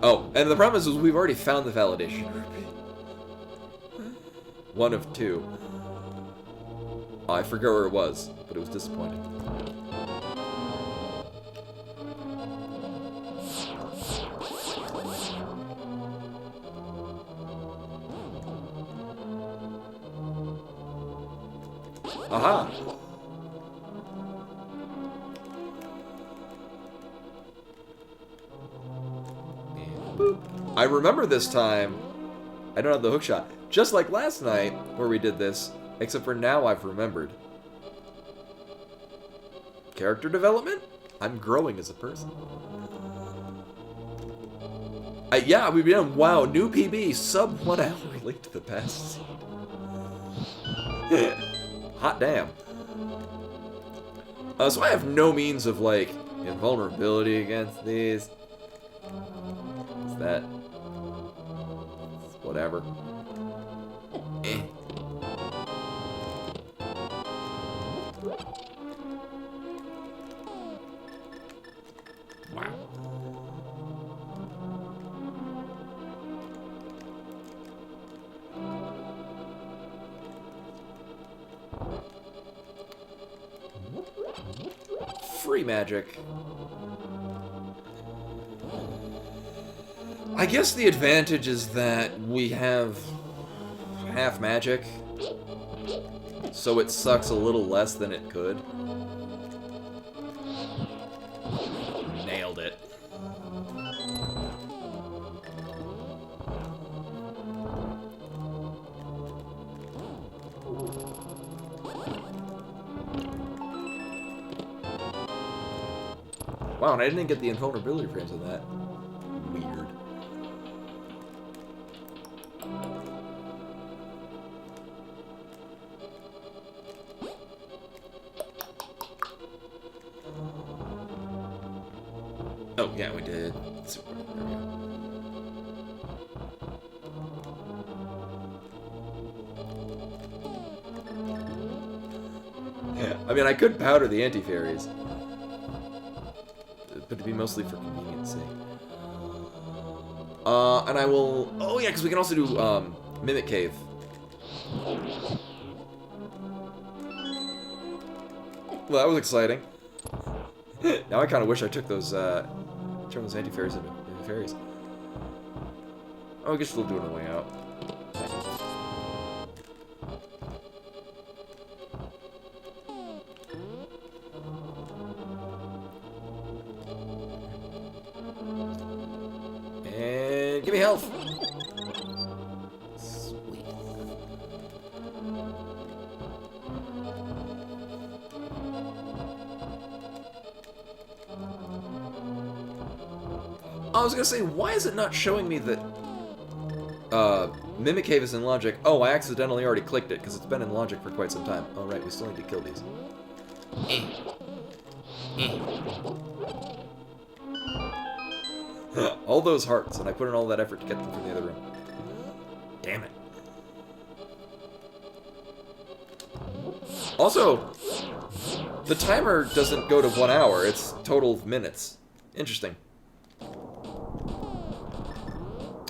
Oh, and the problem is we've already found the validation rupee. One of two. Oh, I forget where it was, but it was disappointing. Aha! And boop. I remember this time, I don't have the hook shot. Just like last night, where we did this, except for now I've remembered. Character development? I'm growing as a person. Yeah, we've been, wow, new PB, sub 1 hour late to the past. Hot damn. So I have no means of, like, invulnerability against these. Is that... whatever. Eh. Wow. Free magic. I guess the advantage is that we have half magic, so it sucks a little less than it could. Nailed it. Wow, and I didn't get the invulnerability frames on that. Weird. Oh, yeah, we did. Yeah, I mean, I could powder the anti-fairies, but it'd be mostly for convenience sake. And I will... Oh, yeah, because we can also do, Mimic Cave. Well, that was exciting. Now I kind of wish I took those, turn those anti-fairies into fairies. Oh, I guess we'll do it on the way out. And give me health. Sweet. I was gonna say, why is it not showing me that Mimic Cave is in Logic? Oh, I accidentally already clicked it because it's been in Logic for quite some time. Oh, right, we still need to kill these. All those hearts, and I put in all that effort to get them from the other room. Damn it. Also, the timer doesn't go to 1 hour, it's total minutes. Interesting.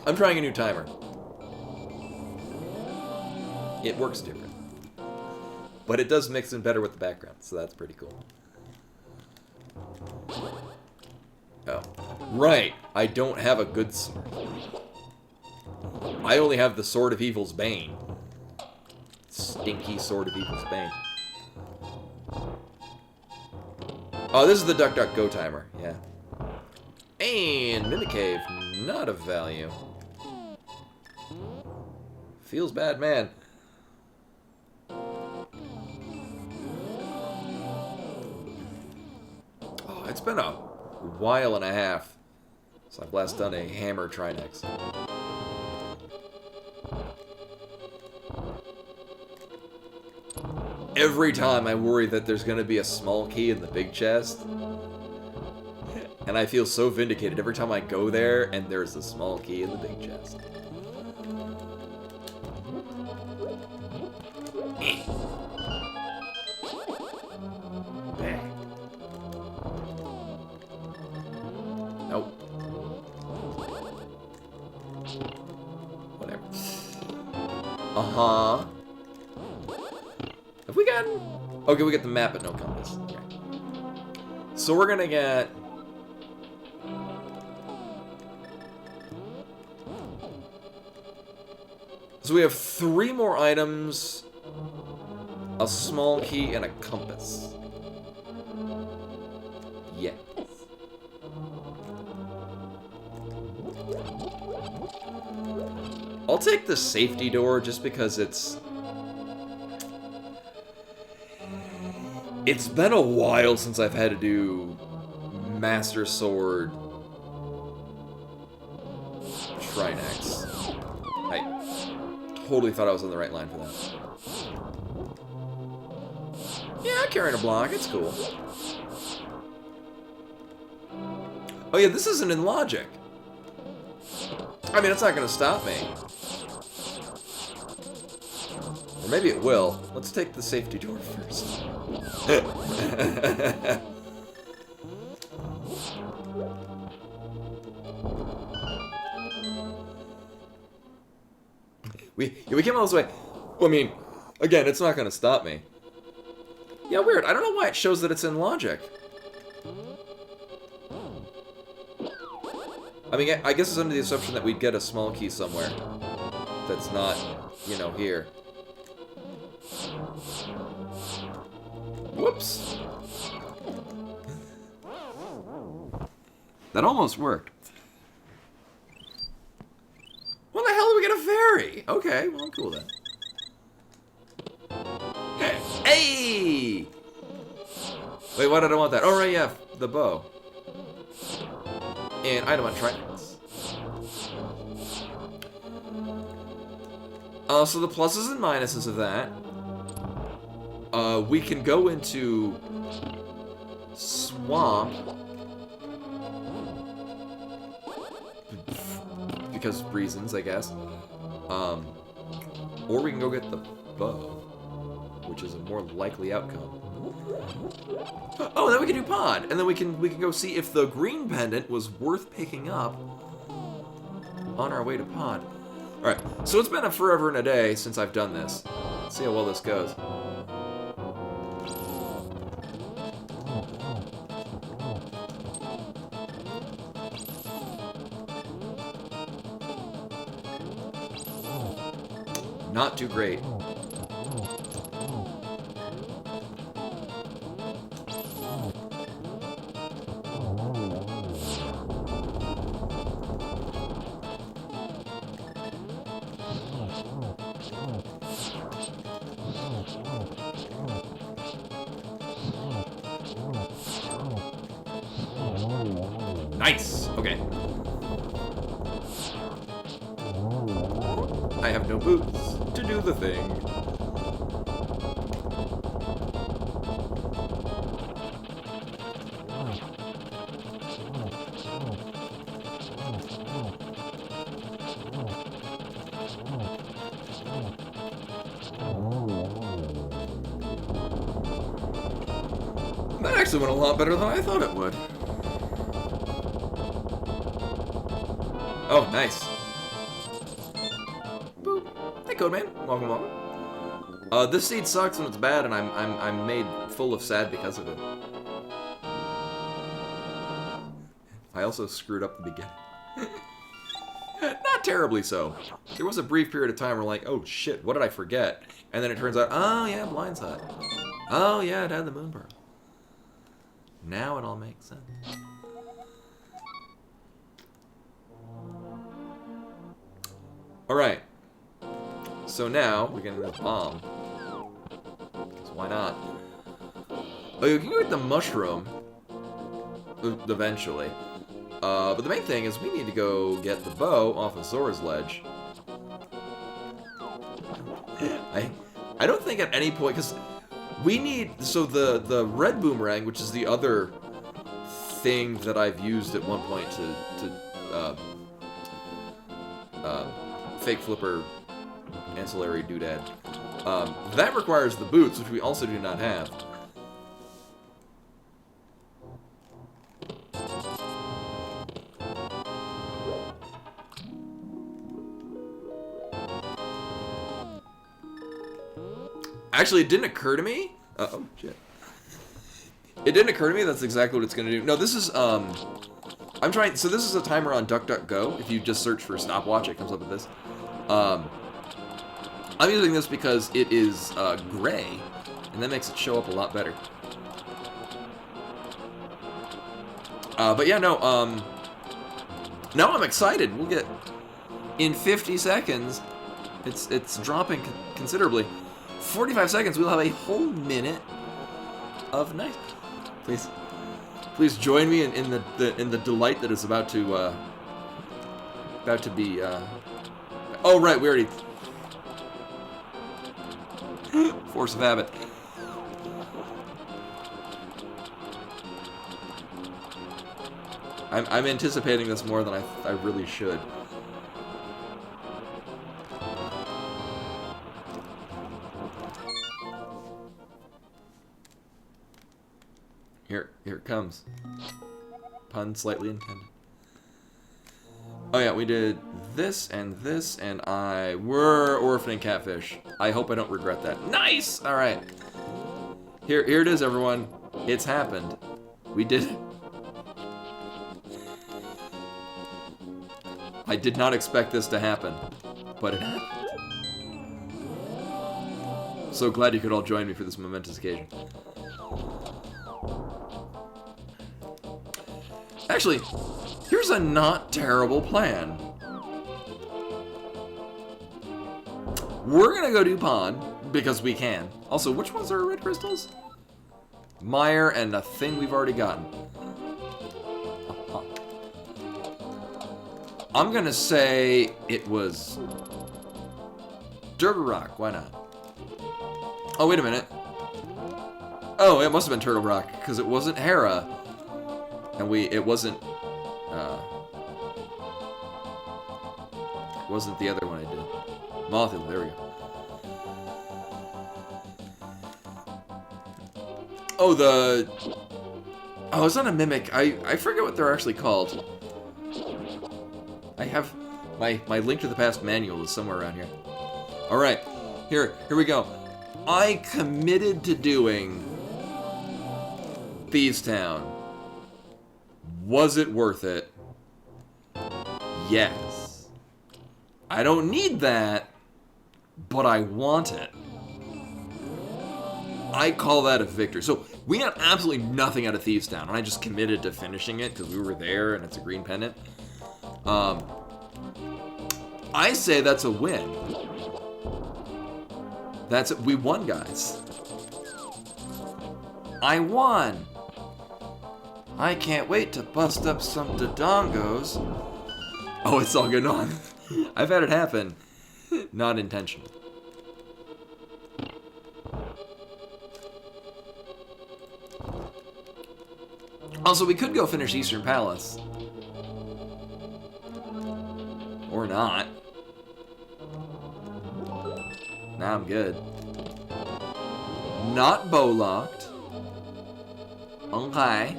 I'm trying a new timer. It works different. But it does mix in better with the background, so that's pretty cool. Oh. Right, I don't have a good sword. I only have the Sword of Evil's Bane. Stinky Sword of Evil's Bane. Oh, this is the Duck Duck Go timer, yeah. And Mimic Cave, not of value. Feels bad, man. Oh, it's been a while and a half since I've last done a hammer Trinex. Every time I worry that there's going to be a small key in the big chest. And I feel so vindicated every time I go there and there's a small key in the big chest. Nope. Whatever. Uh-huh. Have we gotten... Okay, we get the map but no compass. Okay. So we're gonna get... So we have 3 more items, a small key, and a compass. Yes. I'll take the safety door just because it's been a while since I've had to do Master Sword Trinex. I totally thought I was on the right line for that. Yeah, I'm carrying a block. It's cool. Oh yeah, this isn't in Logic. I mean, it's not going to stop me. Or maybe it will. Let's take the safety door first. We came all this way. Well, I mean, again, it's not going to stop me. Yeah, weird. I don't know why it shows that it's in Logic. I mean, I guess it's under the assumption that we'd get a small key somewhere that's not, you know, here. Whoops. That almost worked. When the hell did we get a fairy? Okay, well, I'm cool then. Hey! Wait, why did I want that? Oh, right, yeah, the bow. And item on Trinex. So the pluses and minuses of that. We can go into Swamp. because of reasons, I guess. Or we can go get the bow, which is a more likely outcome. Oh, then we can do pond, and then we can go see if the green pendant was worth picking up on our way to pond. All right, so it's been a forever and a day since I've done this. Let's see how well this goes. Not too great. Nice! Okay. I have no boots to do the thing. That actually went a lot better than I thought it would. Oh, nice. Boop. Hey, Codeman. Welcome, welcome. This seed sucks when it's bad, and I'm made full of sad because of it. I also screwed up the beginning. Not terribly so. There was a brief period of time where like, oh shit, what did I forget? And then it turns out, oh yeah, Blindside. Oh yeah, it had the moon pearl. Now it all makes sense. Alright. So now we get this bomb. Because why not? Oh, you can go get the mushroom eventually. But the main thing is we need to go get the bow off of Zora's ledge. I don't think at any point, because we need, so the red boomerang, which is the other thing that I've used at one point to fake flipper ancillary doodad, that requires the boots, which we also do not have. Actually, it didn't occur to me. Oh shit! It didn't occur to me that's exactly what it's gonna do. No, this is I'm trying. So this is a timer on DuckDuckGo. If you just search for stopwatch, it comes up with this. I'm using this because it is gray, and that makes it show up a lot better. But yeah, no. Now I'm excited. We'll get in 50 seconds. It's dropping considerably. 45 seconds. We'll have a whole minute of night. Please join me in the delight that is about to be. Oh right, we already. Force of habit. I'm anticipating this more than I really should. Here it comes. Pun slightly intended. Oh yeah, we did this, and we're orphaning catfish. I hope I don't regret that. Nice! Alright. Here it is, everyone. It's happened. We did it. I did not expect this to happen, but it happened. So glad you could all join me for this momentous occasion. Actually, here's a not terrible plan. We're gonna go do pond, because we can. Also, which ones are red crystals? Mire and a thing we've already gotten. I'm gonna say it was Turtle Rock, why not? Oh, wait a minute. Oh, it must have been Turtle Rock, because it wasn't Hera. And it wasn't, wasn't the other one I did. Mothula, there we go. Oh, oh, it's not a mimic. I forget what they're actually called. I have my Link to the Past manual is somewhere around here. All right, here we go. I committed to doing Thieves Town. Was it worth it? Yes. I don't need that, but I want it. I call that a victory. So we got absolutely nothing out of Thieves Town, and I just committed to finishing it because we were there and it's a green pendant. I say that's a win. That's it. We won, guys. I won. I can't wait to bust up some Dodongos. Oh, it's all good on. I've had it happen. Not intentional. Also, we could go finish Eastern Palace. Or not. Nah, I'm good. Not bow locked. Okay.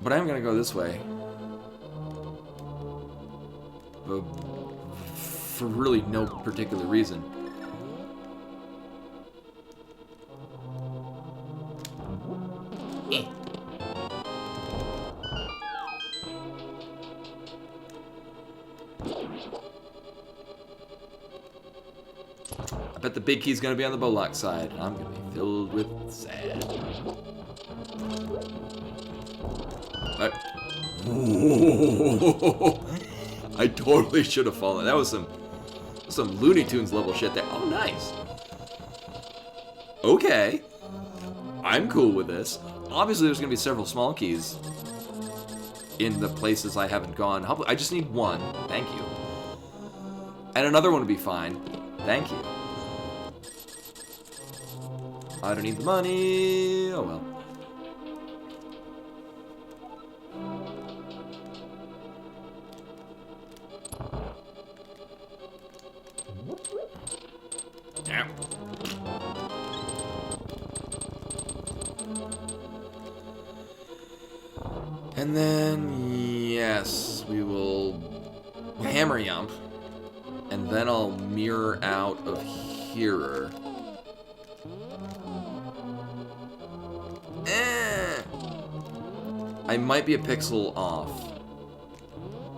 But I'm gonna go this way. For really no particular reason. I bet the big key's gonna be on the bowlock side. I'm gonna be filled with sad. I totally should have fallen. That was some Looney Tunes level shit there. Oh, nice. Okay. I'm cool with this. Obviously, there's gonna be several small keys in the places I haven't gone. I just need one. Thank you. And another one would be fine. Thank you. I don't need the money. Oh well. Yeah. And then, yes, we will hammer yump. And then I'll mirror out of here. I might be a pixel off.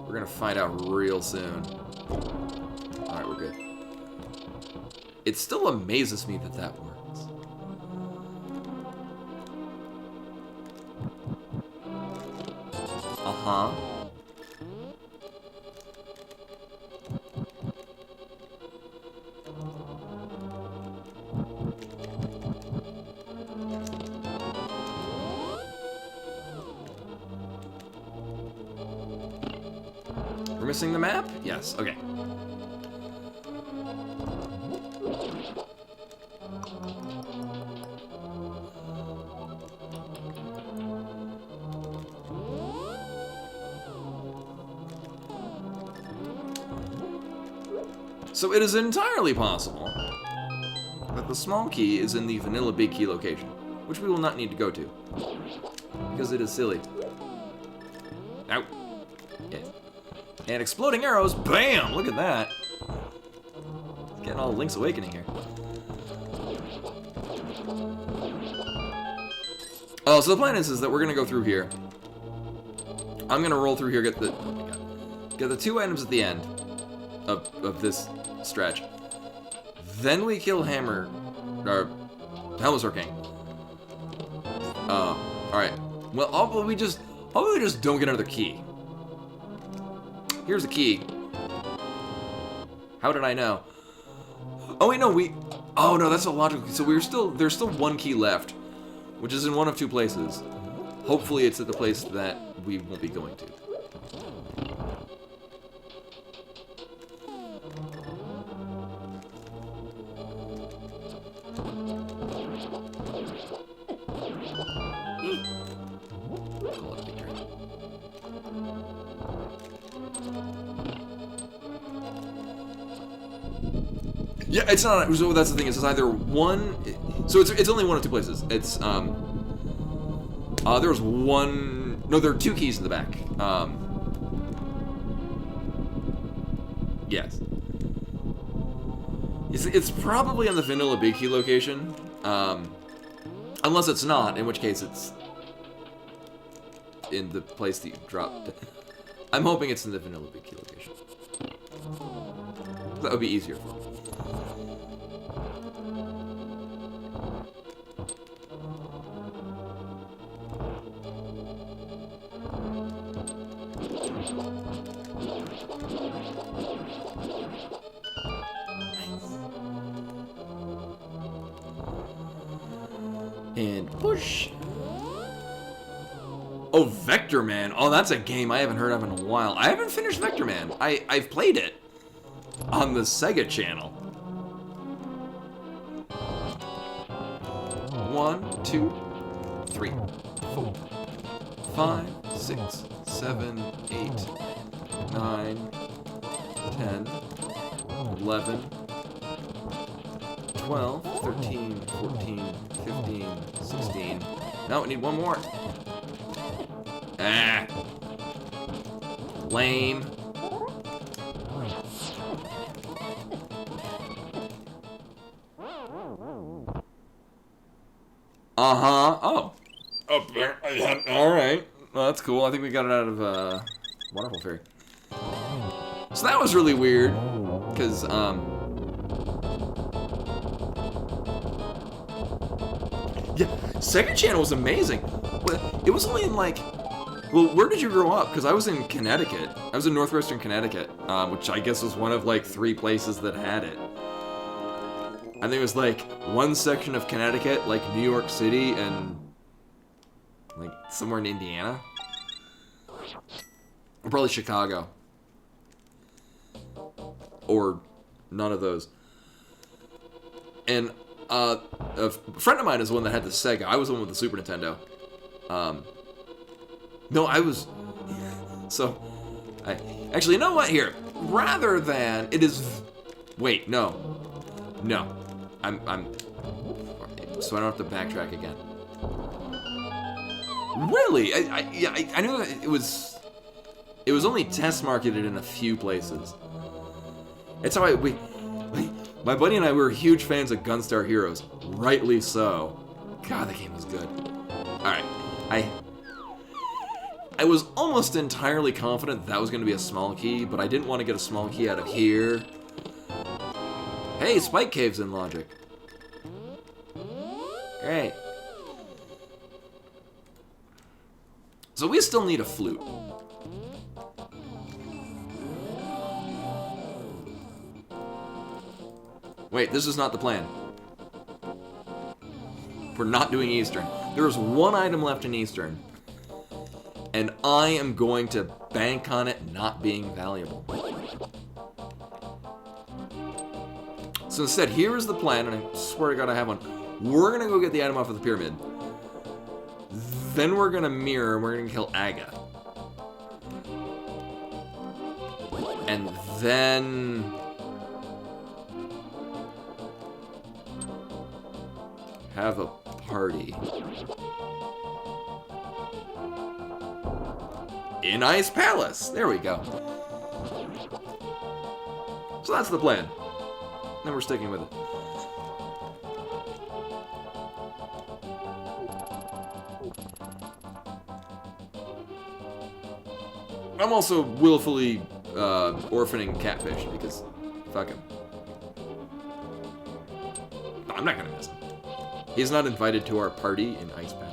We're gonna find out real soon. Alright, we're good. It still amazes me that that works. Uh-huh. We're missing the map? Yes, okay. So it is entirely possible that the small key is in the vanilla big key location, which we will not need to go to, because it is silly. Ow. Yeah. And exploding arrows, bam! Look at that. Getting all Link's Awakening here. Oh, so the plan is that we're gonna go through here. I'm gonna roll through here, get the two items at the end of this stretch. Then we kill Helmasaur King. Alright. Well, hopefully we just don't get another key. Here's the key. How did I know? Oh wait, no, oh no, that's a logical key. So there's still one key left, which is in one of two places. Hopefully it's at the place that we won't be going to. Call it a victory. Yeah, it's not. So that's the thing. It's either one. So it's only one of two places. It's there's one. No, there are two keys in the back. Yes. It's probably on the Vanilla Big Key location. Unless it's not, in which case it's in the place that you dropped. I'm hoping it's in the Vanilla Big Key location. That would be easier for me. And push. Oh, Vector Man. Oh, that's a game I haven't heard of in a while. I haven't finished Vector Man. I've played it on the Sega Channel. 1, 2, 3, 4, 5, 6, 7, 8, 9, 10, 11, 12, 13, 14, 15, 16. No, we need one more. Ah. Lame. Uh-huh. Oh. Alright. Well, that's cool. I think we got it out of, Waterfall Fairy. So that was really weird. Because, yeah, Sega Channel was amazing. But it was only in, like... Well, where did you grow up? Because I was in Connecticut. I was in northwestern Connecticut, which I guess was one of, like, 3 places that had it. I think it was, like, one section of Connecticut, like New York City, and, like, somewhere in Indiana. Or probably Chicago. Or none of those. And, a friend of mine is the one that had the Sega. I was the one with the Super Nintendo. No, I was... So, actually, you know what? Here, rather than... It is... Wait, no. No. I'm... So I don't have to backtrack again. Really? I knew that it was... It was only test marketed in a few places. It's how my buddy and I were huge fans of Gunstar Heroes. Rightly so. God, the game was good. Alright. I was almost entirely confident that was going to be a small key, but I didn't want to get a small key out of here. Hey, Spike Cave's in Logic. Great. So we still need a flute. Wait, this is not the plan. We're not doing Eastern. There's one item left in Eastern. And I am going to bank on it not being valuable. So instead, here is the plan, and I swear to God I have one. We're gonna go get the item off of the pyramid. Then we're gonna mirror, and we're gonna kill Aga. And then... have a party. In Ice Palace. There we go. So that's the plan. And we're sticking with it. I'm also willfully orphaning Catfish because fuck him. I'm not gonna miss him. He's not invited to our party in Ice Palace.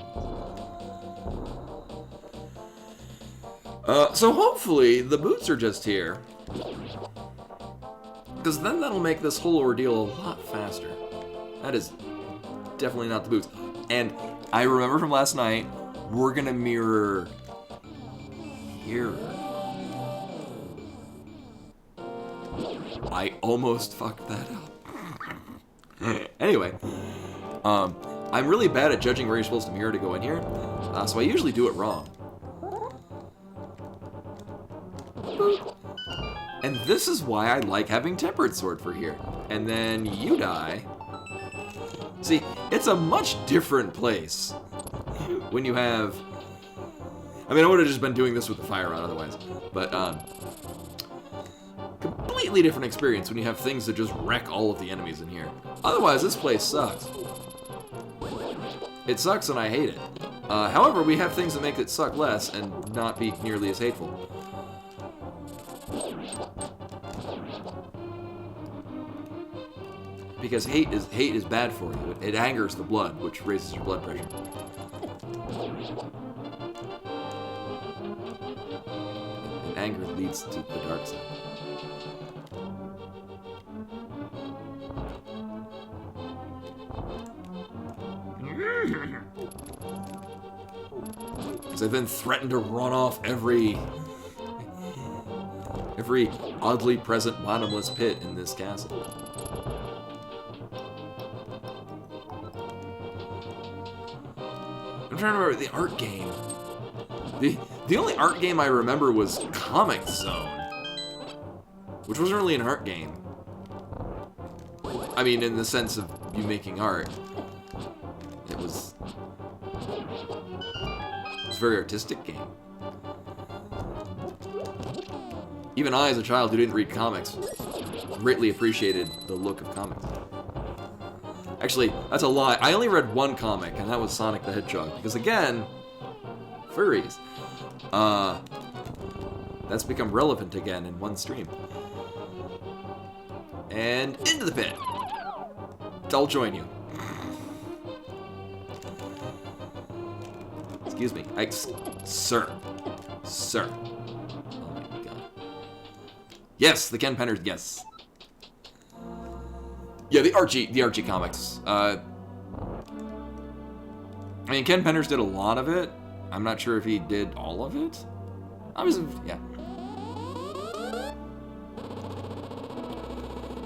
So hopefully the boots are just here. Because then that'll make this whole ordeal a lot faster. That is definitely not the boots. And I remember from last night, we're gonna mirror here. I almost fucked that up. Anyway, I'm really bad at judging where you're supposed to mirror to go in here, so I usually do it wrong. And this is why I like having Tempered Sword for here. And then you die. See, it's a much different place when you have... I mean, I would have just been doing this with the fire rod otherwise. But, completely different experience when you have things that just wreck all of the enemies in here. Otherwise, this place sucks. It sucks and I hate it. However, we have things that make it suck less and not be nearly as hateful. Because hate is bad for you. It angers the blood, which raises your blood pressure. And anger leads to the dark side. Because I've been threatened to run off every oddly present bottomless pit in this castle. I'm trying to remember the art game. The only art game I remember was Comic Zone, which wasn't really an art game. I mean, in the sense of you making art. It was a very artistic game. Even I, as a child who didn't read comics, greatly appreciated the look of comics. Actually, that's a lie. I only read one comic, and that was Sonic the Hedgehog. Because again, furries. That's become relevant again in one stream. And into the pit. I'll join you. Excuse me. Sir. Sir. Oh my god. Yes, the Ken Penner, yes. Yeah, the Archie comics. I mean, Ken Penders did a lot of it. I'm not sure if he did all of it. Yeah.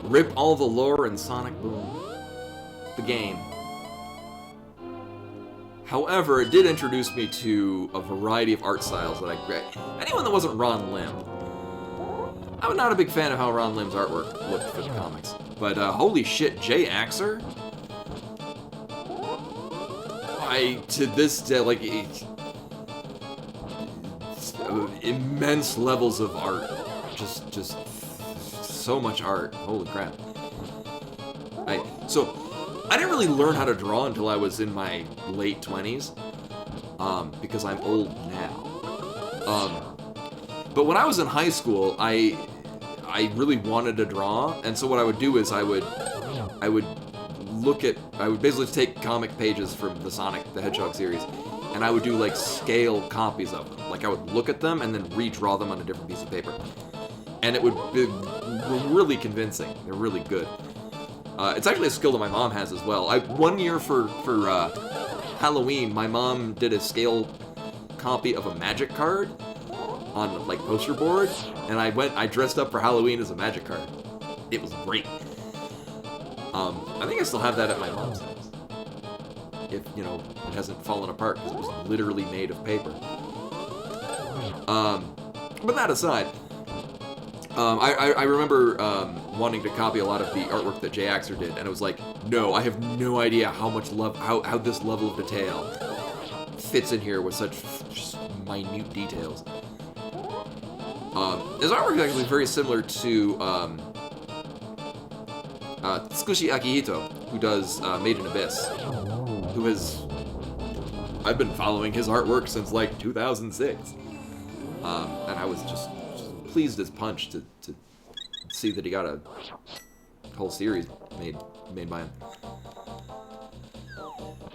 Rip all the lore in Sonic Boom. The game. However, it did introduce me to a variety of art styles that anyone that wasn't Ron Lim. I'm not a big fan of how Ron Lim's artwork looked for the comics. But holy shit, Jay Axer? To this day, like, immense levels of art. Just so much art. Holy crap. So, I didn't really learn how to draw until I was in my late 20s. Because I'm old now. But when I was in high school, I really wanted to draw, and so what I would do is I would basically take comic pages from the Sonic the Hedgehog series, and I would do like scale copies of them. Like I would look at them and then redraw them on a different piece of paper. And it would be really convincing. They're really good. It's actually a skill that my mom has as well. One year for Halloween, my mom did a scale copy of a Magic card on like poster board, and I dressed up for Halloween as a Magic card. It was great. I think I still have that at my mom's house. If, you know, it hasn't fallen apart because it was literally made of paper. But that aside, I remember wanting to copy a lot of the artwork that Jay Axer did, and it was like, no, I have no idea how much love, how this level of detail fits in here with such just minute details. His artwork is actually very similar to Tsukushi Akihito, who does Made in Abyss, who has... I've been following his artwork since like 2006, and I was just pleased as punch to see that he got a whole series made by him.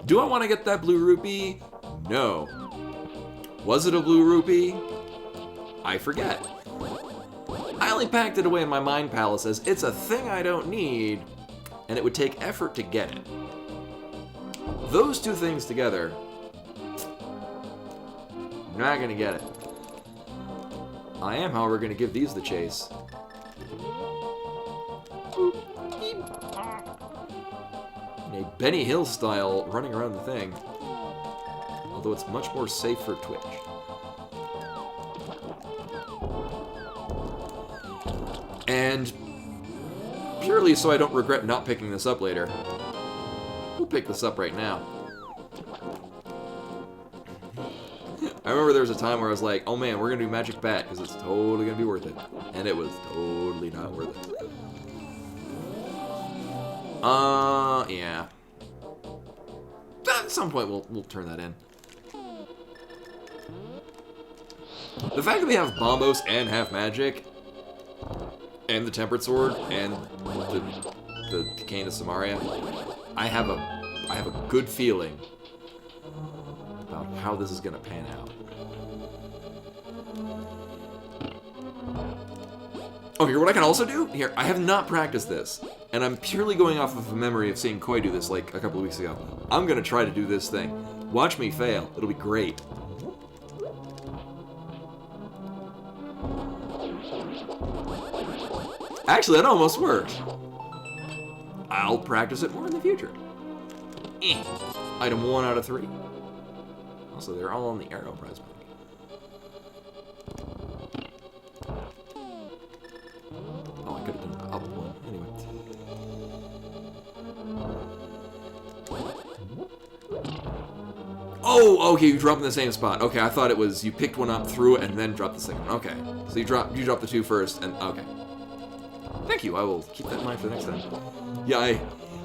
Do I want to get that blue rupee? No. Was it a blue rupee? I forget. I only packed it away in my mind palace as it's a thing I don't need, and it would take effort to get it. Those two things together, I'm not gonna get it. I am, however, gonna give these the chase. In a Benny Hill style running around the thing, although it's much more safe for Twitch. And purely so I don't regret not picking this up later, we'll pick this up right now. I remember there was a time where I was like, oh man, we're gonna do Magic Bat because it's totally gonna be worth it. And it was totally not worth it. Yeah. At some point we'll turn that in. The fact that we have Bombos and Half Magic, and the Tempered Sword, and the Cane of Samaria, I have a good feeling about how this is gonna pan out. Oh, here, what I can also do? Here, I have not practiced this, and I'm purely going off of a memory of seeing Koi do this like a couple of weeks ago. I'm gonna try to do this thing. Watch me fail. It'll be great. Actually, that almost worked. I'll practice it more in the future. Item 1 out of 3. Also, they're all on the arrow prize money. Oh, I could have done up 1. Anyway. Oh, okay, you drop in the same spot. Okay, I thought it was you picked one up, threw it, and then dropped the second one. Okay, so you drop the 2 first, and okay. Thank you. I will keep that in mind for the next time. Yeah, I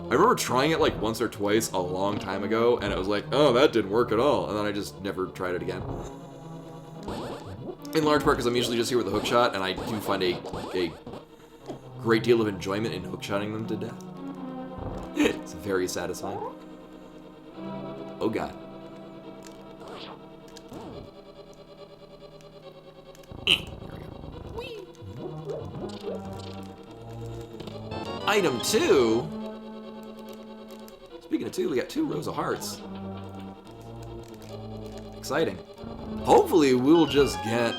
remember trying it like once or twice a long time ago, and it was like, oh, that didn't work at all, and then I just never tried it again. In large part because I'm usually just here with a hook shot, and I do find a great deal of enjoyment in hookshotting them to death. It's very satisfying. Oh god. Item 2. Speaking of 2, we got 2 rows of hearts. Exciting. Hopefully we'll just get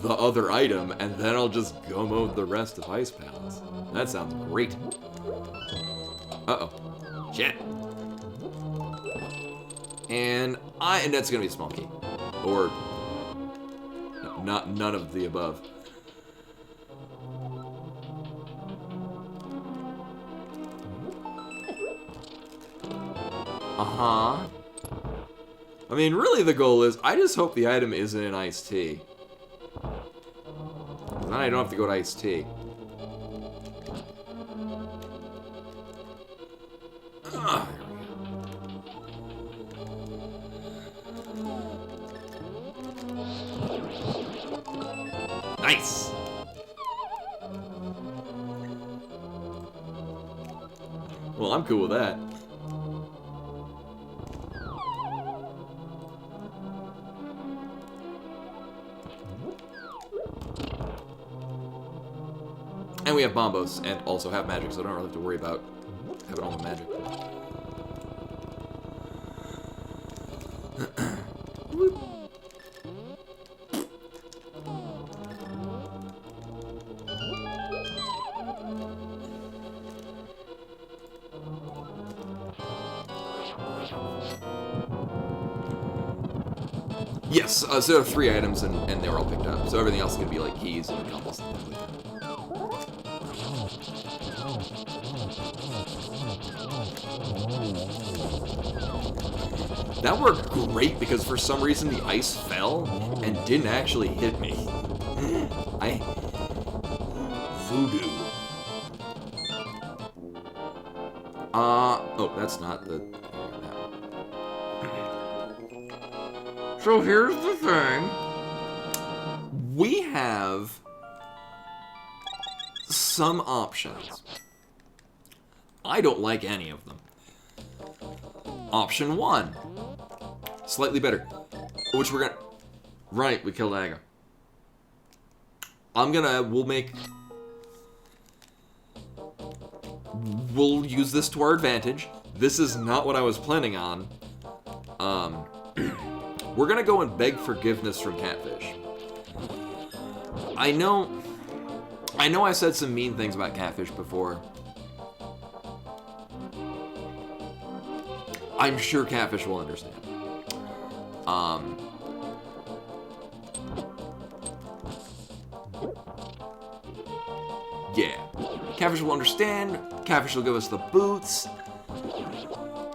the other item, and then I'll just go mode the rest of Ice Palace. That sounds great. Uh-oh. Shit. And that's gonna be a small key. Or no, none of the above. Uh-huh. I mean, really the goal is, I just hope the item isn't an iced tea. Then I don't have to go to iced tea. There we go. Nice! Well, I'm cool with that. And we have Bombos, and also have magic, so I don't really have to worry about having all the magic. Yes, so there are 3 items, and they were all picked up, so everything else is going to be like keys and compass and things like that. That worked great because for some reason the ice fell and didn't actually hit me. Voodoo. Oh, that's not the... So here's the thing. We have some options. I don't like any of them. Option 1. Slightly better. Which we're gonna... Right, we killed Aga. We'll use this to our advantage. This is not what I was planning on. We're gonna go and beg forgiveness from Catfish. I know I said some mean things about Catfish before. I'm sure Catfish will understand. Catfish will understand. Catfish will give us the boots.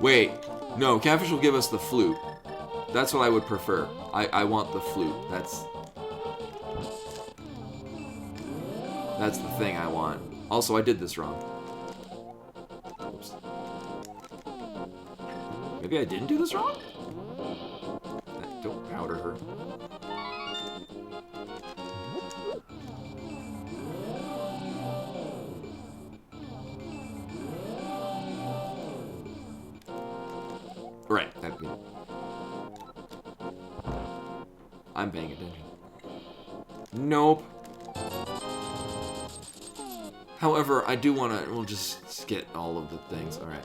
Wait, no, Catfish will give us the flute. That's what I would prefer. I want the flute. That's the thing I want. Also, I did this wrong. Oops. Maybe I didn't do this wrong? Don't powder her. Right, I'm paying attention. Nope. However, I do want to. We'll just get all of the things. All right.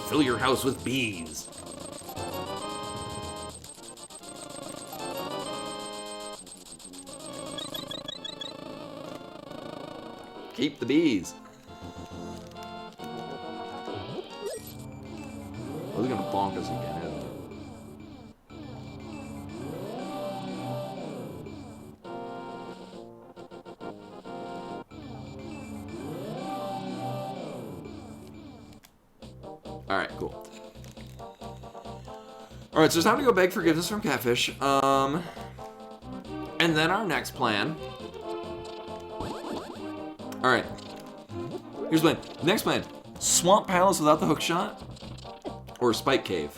Fill your house with bees. Keep the bees. Oh, they're gonna bonk us again, isn't it? Alright, cool. Alright, so it's time to go beg forgiveness from Catfish. And then our next plan. Alright. Here's the plan. Next plan. Swamp Palace without the hookshot. Or Spike Cave.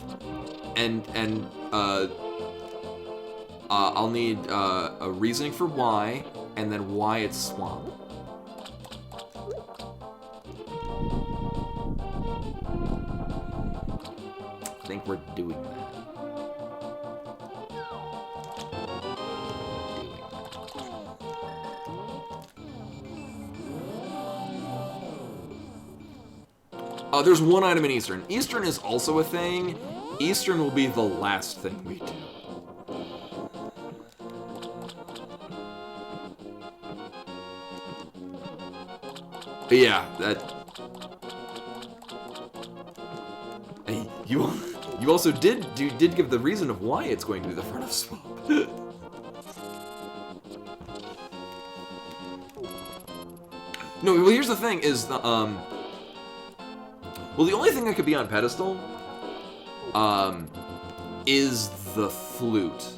And I'll need a reasoning for why, and then why it's swamp. I think we're doing that. There's one item in Eastern. Eastern is also a thing. Eastern will be the last thing we do. But yeah, that... Hey, you also did give the reason of why it's going to be the front of Swamp. No, well, here's the thing, is the, well, the only thing that could be on pedestal, is the flute.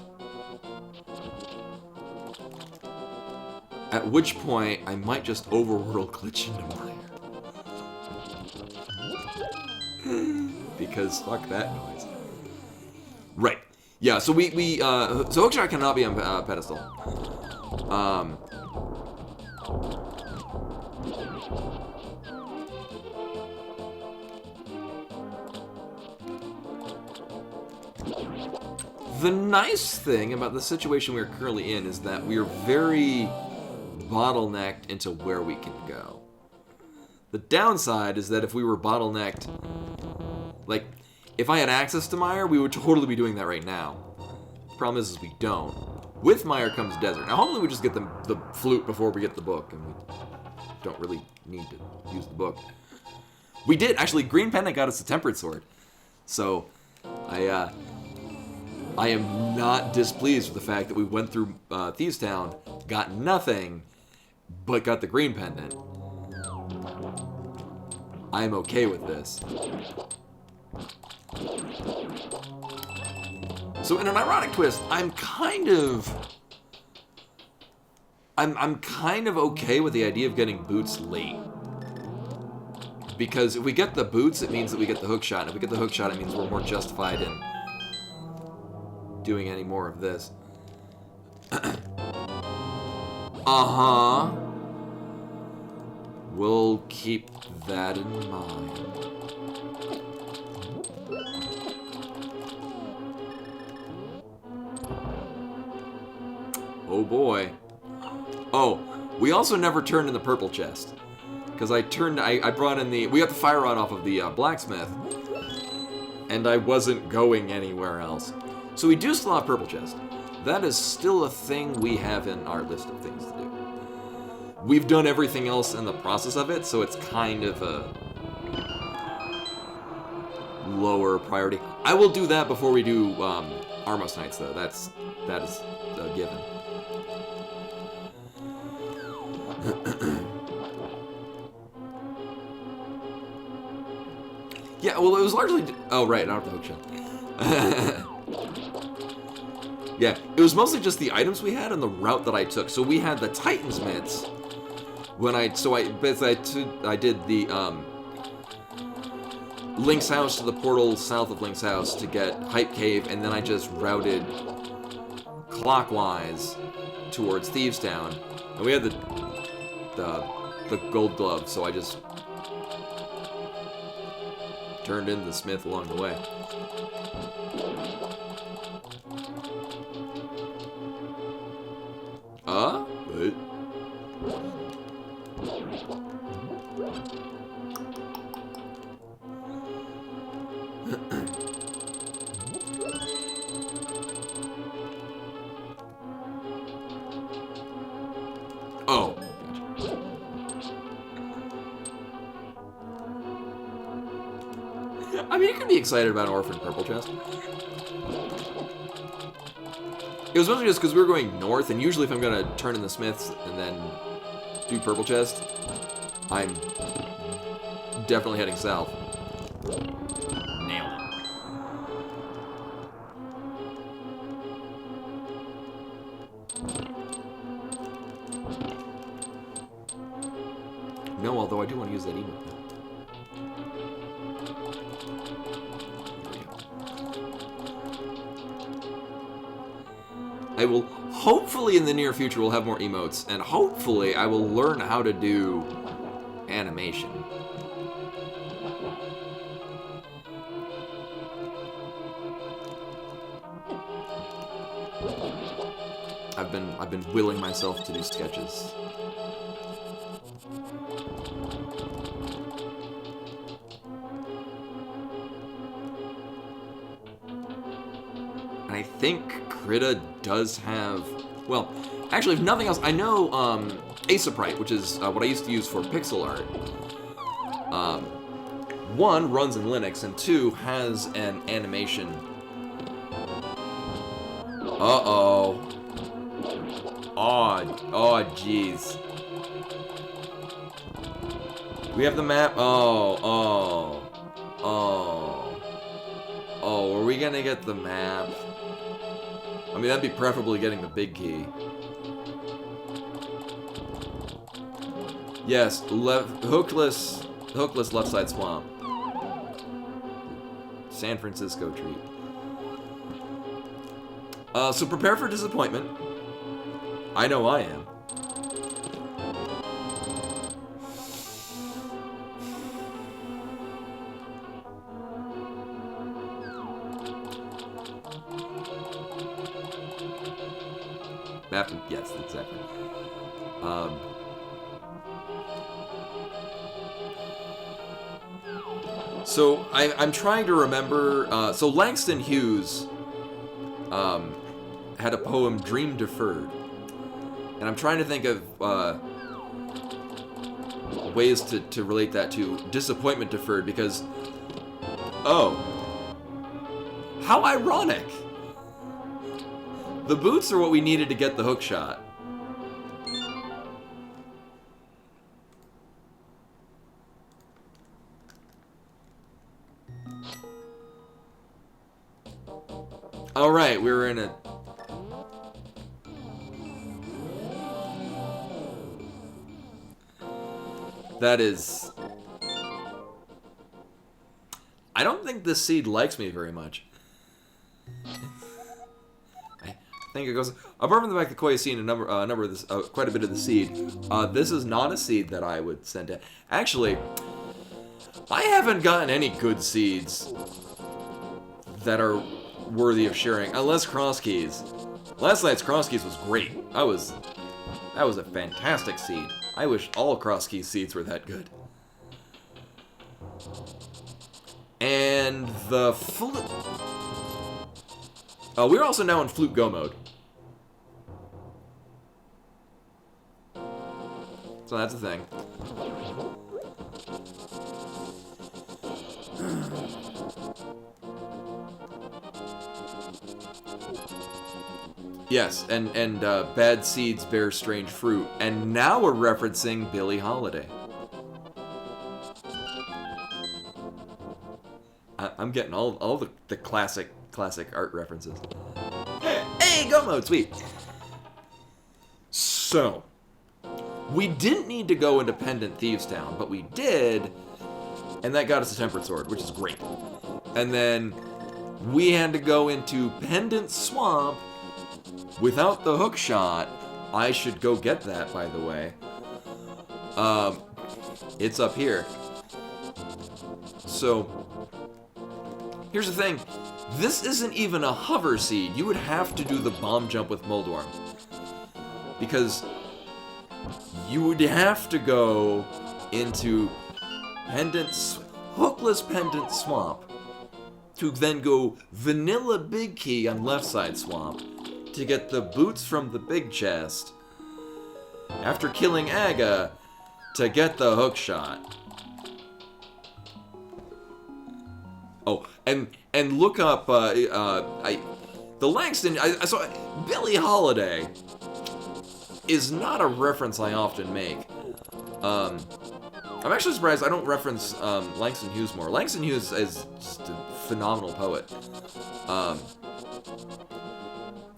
At which point, I might just overworld glitch into Mire. Because fuck that noise. Right. Yeah, so so Hookshot cannot be on pedestal. The nice thing about the situation we're currently in is that we're very bottlenecked into where we can go. The downside is that if we were bottlenecked, like, if I had access to Mire, we would totally be doing that right now. Problem is we don't. With Mire comes desert. Now, hopefully we just get the flute before we get the book, and we don't really need to use the book. We did, actually. Green Pendant got us a Temperate Sword. So, I am not displeased with the fact that we went through Thieves Town, got nothing, but got the Green Pendant. I'm okay with this. So in an ironic twist, I'm kind of okay with the idea of getting boots late. Because if we get the boots, it means that we get the hookshot. And if we get the hookshot, it means we're more justified in doing any more of this. Uh-huh. We'll keep that in mind. Oh boy. Oh, we also never turned in the purple chest. Because I brought in we got the fire rod off of the blacksmith. And I wasn't going anywhere else. So we do still have purple chest. That is still a thing we have in our list of things to do. We've done everything else in the process of it, so it's kind of a lower priority. I will do that before we do Armos Knights, though. That is a given. Yeah, well, it was largely... Oh, right, not the hook shot. Yeah, it was mostly just the items we had and the route that I took. So we had the Titan's mitts. When I did the Link's house to the portal south of Link's house to get Hype Cave, and then I just routed clockwise towards Thieves Town. And we had the gold glove, so I just turned into the smith along the way. Wait. Oh. I mean, you can be excited about an Orphan Purple Chest. It was mostly just because we were going north, and usually if I'm going to turn in the Smiths and then do Purple Chest, I'm definitely heading south. Nailed it. No, although I do want to use that emote now. I will, hopefully in the near future, we'll have more emotes, and hopefully I will learn how to do animation. I've been willing myself to do sketches. And I think Krita does have, well, actually, if nothing else, I know Asaprite, which is what I used to use for pixel art. One, runs in Linux, and two, has an animation. Uh-oh. Oh, jeez. We have the map. Oh, are we gonna get the map? I mean, that'd be preferably getting the big key. Yes, hookless left side swamp. San Francisco treat. So prepare for disappointment. I know I am. Map, yes, exactly. So I'm trying to remember. So Langston Hughes had a poem, "Dream Deferred," and I'm trying to think of ways to relate that to disappointment deferred, because how ironic. The boots are what we needed to get the hook shot. All right, we were in a... That is... I don't think this seed likes me very much. I think it goes... Apart from the fact that Koi has seen quite a bit of the seed, this is not a seed that I would send to... Actually, I haven't gotten any good seeds that are worthy of sharing, unless Cross Keys. Last night's Cross Keys was great. That was a fantastic seed. I wish all Cross Keys seeds were that good. And the flute... we're also now in Flute Go mode. So that's a thing. Yes, and bad seeds bear strange fruit. And now we're referencing Billie Holiday. I'm getting all the classic art references. Hey, go mode, sweet. So, we didn't need to go into Pendant Thieves Town, but we did, and that got us a Tempered Sword, which is great. And then we had to go into Pendant Swamp without the hook shot. I should go get that, by the way. It's up here. So, here's the thing. This isn't even a hover seed. You would have to do the bomb jump with Moldworm. Because you would have to go into Hookless Pendant Swamp to then go Vanilla Big Key on left side swamp to get the boots from the big chest after killing Aga to get the hook shot. Oh, and look up the Langston. I saw Billie Holiday is not a reference I often make. I'm actually surprised I don't reference Langston Hughes more. Langston Hughes is just a phenomenal poet.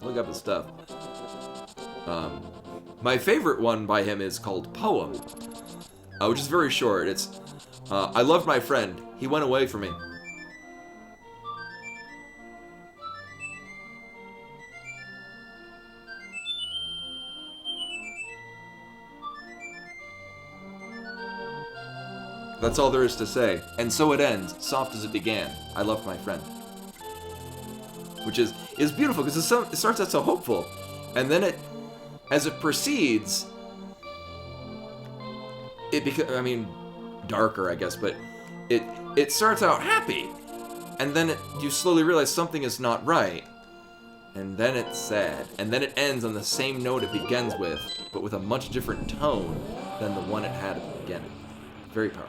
Look up his stuff. My favorite one by him is called Poem, which is very short. It's, I loved my friend. He went away from me. That's all there is to say. And so it ends, soft as it began. I loved my friend. Which is beautiful, because it starts out so hopeful. And then as it proceeds, it becomes, I mean, darker, I guess, but it starts out happy. And then you slowly realize something is not right. And then it's sad. And then it ends on the same note it begins with, but with a much different tone than the one it had at the beginning. Very powerful.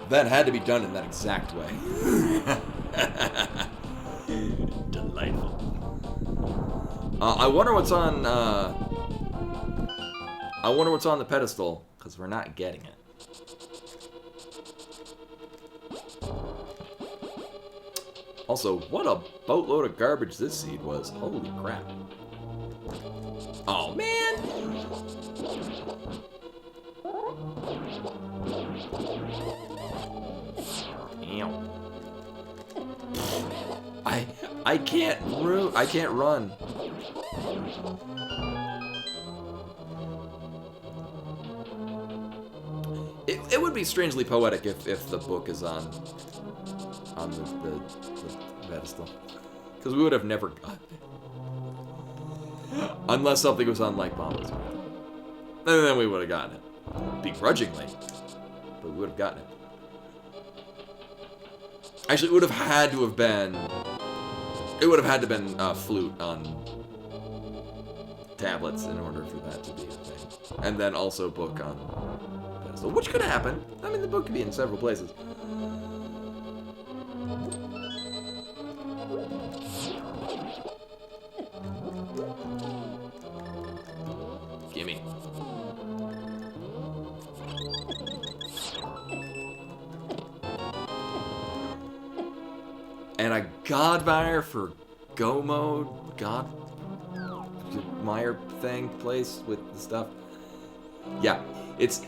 That had to be done in that exact way. Delightful. I wonder what's on. I wonder what's on the pedestal, because we're not getting it. Also, what a boatload of garbage this seed was. Holy crap. Oh, man! I can't run. It would be strangely poetic if the book is on the pedestal, because we would have never gotten it unless something was on like Bombas, and then we would have gotten it begrudgingly, but we would have gotten it. Actually, it would have had to have been. It would have had to have been flute on tablets in order for that to be a thing, and then also book on pedestal, which could happen. I mean, the book could be in several places. Gimme. And a Godmire for Go Mode, Godmire thing place with the stuff. Yeah, it's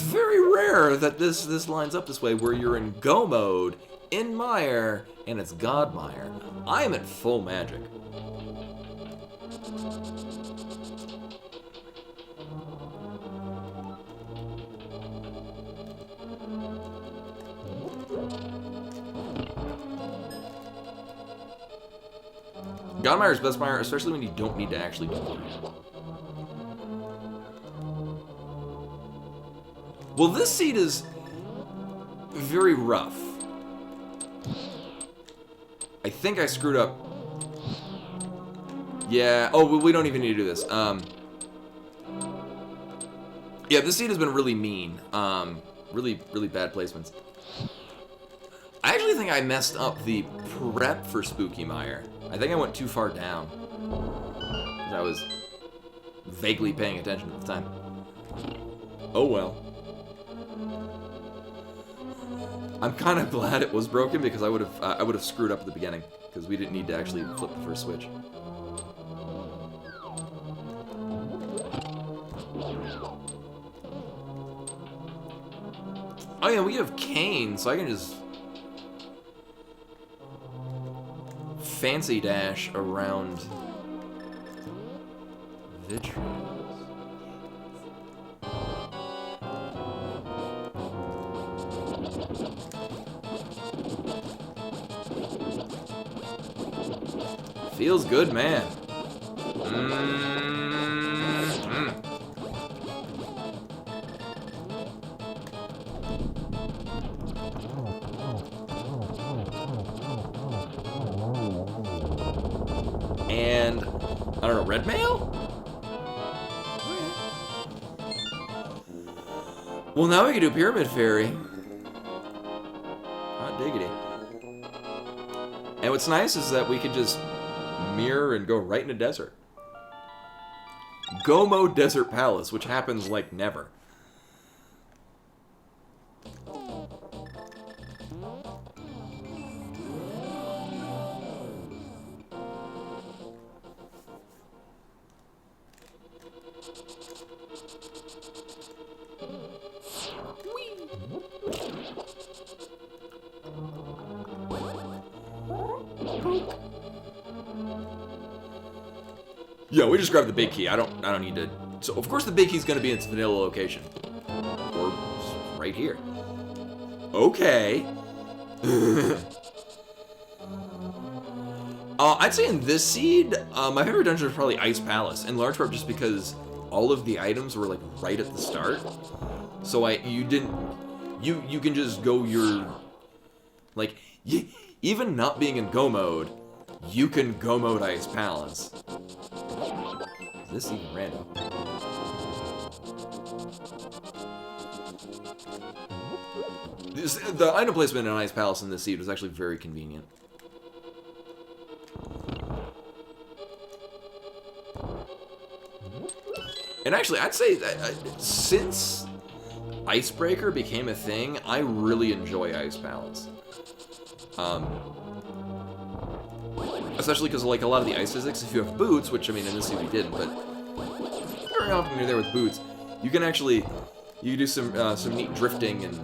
very rare that this lines up this way, where you're in Go Mode, in Mire, and it's Godmire. I am at full magic. Godmire's best Mire, especially when you don't need to actually do it. Well, this seed is very rough. I think I screwed up. Yeah. Oh, we don't even need to do this. Yeah, this seed has been really mean. Really, really bad placements. I actually think I messed up the prep for Spooky Mire. I think I went too far down. I was vaguely paying attention at the time. Oh well. I'm kind of glad it was broken because I would have screwed up at the beginning because we didn't need to actually flip the first switch. Oh yeah, we have Kane, so I can just fancy dash around Vitreous. Feels good, man. And I don't know, red mail? Well, now we can do Pyramid Fairy. Hot diggity. And what's nice is that we could just mirror and go right into desert. Gomo Desert Palace, which happens like never. Yeah, we just grabbed the big key. I don't need to. So of course the big key's gonna be in its vanilla location, or right here. Okay. I'd say in this seed, my favorite dungeon is probably Ice Palace, in large part just because all of the items were like right at the start. So you can just go your, like, even not being in go mode, you can go mode Ice Palace. Is this even random? The item placement in Ice Palace in this seed was actually very convenient. And actually, I'd say that since Icebreaker became a thing, I really enjoy Ice Palace. Especially because, like, a lot of the ice physics, if you have boots, which, I mean, in this seed we didn't, but very often you're there with boots, you can actually, you do some neat drifting and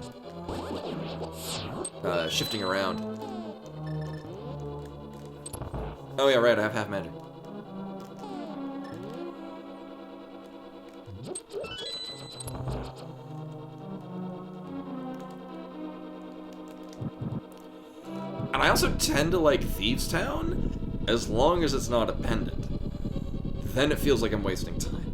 shifting around. Oh yeah, right, I have half magic. And I also tend to like Thieves Town, as long as it's not a pendant. Then it feels like I'm wasting time.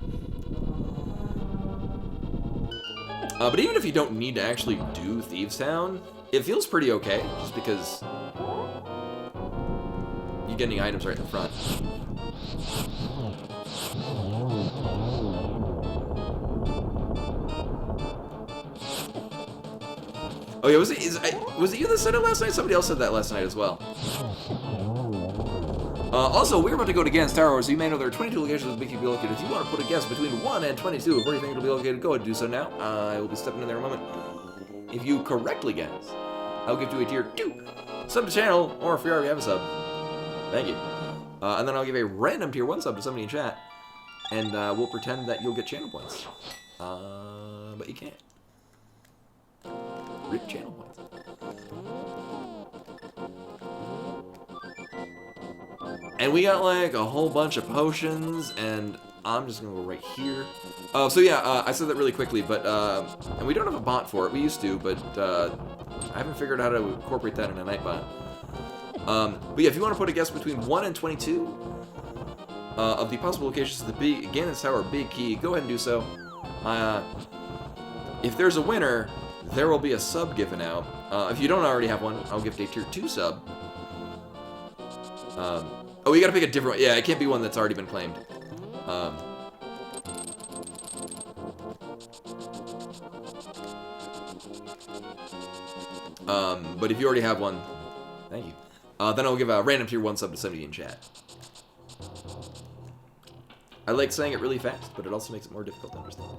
But even if you don't need to actually do Thieves Town, it feels pretty okay, just because you get any items right in the front. Oh yeah, was it you that said it last night? Somebody else said that last night as well. Also, we're about to go to Gan's Tower, so you may know there are 22 locations where the Big Key will be located. If you want to put a guess between 1 and 22 of where you think it'll be located, go ahead and do so now. I will be stepping in there in a moment. If you correctly guess, I'll give you a tier 2 sub to channel, or if you already have a sub, thank you. And then I'll give a random tier 1 sub to somebody in chat, and we'll pretend that you'll get channel points. But you can't. Rip channel points. And we got like a whole bunch of potions, and I'm just gonna go right here. So yeah, I said that really quickly, but and we don't have a bot for it. We used to, but I haven't figured out how to incorporate that in a night bot. But yeah, if you want to put a guess between 1 and 22 of the possible locations of the Ganon's Tower Big Key, go ahead and do so. If there's a winner, there will be a sub given out. If you don't already have one, I'll gift a tier 2 sub. Oh, you gotta pick a different one. Yeah, it can't be one that's already been claimed. But if you already have one, thank you. Then I'll give a random tier 1 sub to somebody in chat. I like saying it really fast, but it also makes it more difficult to understand.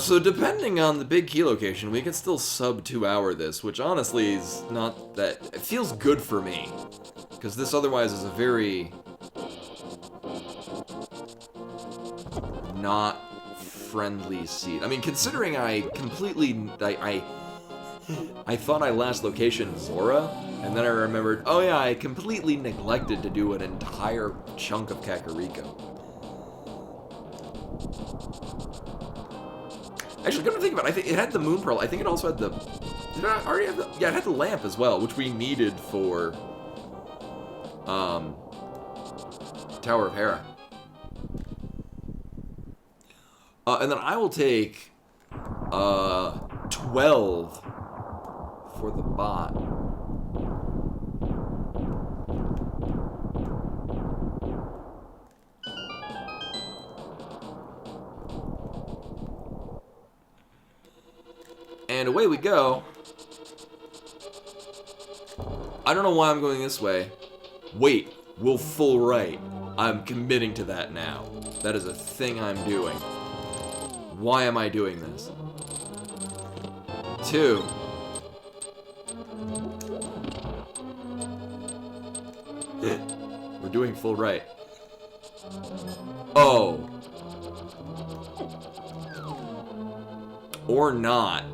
So depending on the big key location, we can still sub 2-hour this, which honestly is not that... It feels good for me, because this otherwise is a very... not friendly seat. I mean, considering I completely... I thought I last location Zora, and then I remembered, oh yeah, I completely neglected to do an entire chunk of Kakariko. Actually, come to think about it, I think it had the Moon Pearl. I think it also had the... Did I already have the... Yeah, it had the lamp as well, which we needed for... Tower of Hera. And then I will take... 12... for the bot. And away we go. I don't know why I'm going this way. Wait, we'll full right. I'm committing to that now. That is a thing I'm doing. Why am I doing this? 2. We're doing full right. Oh. Or not.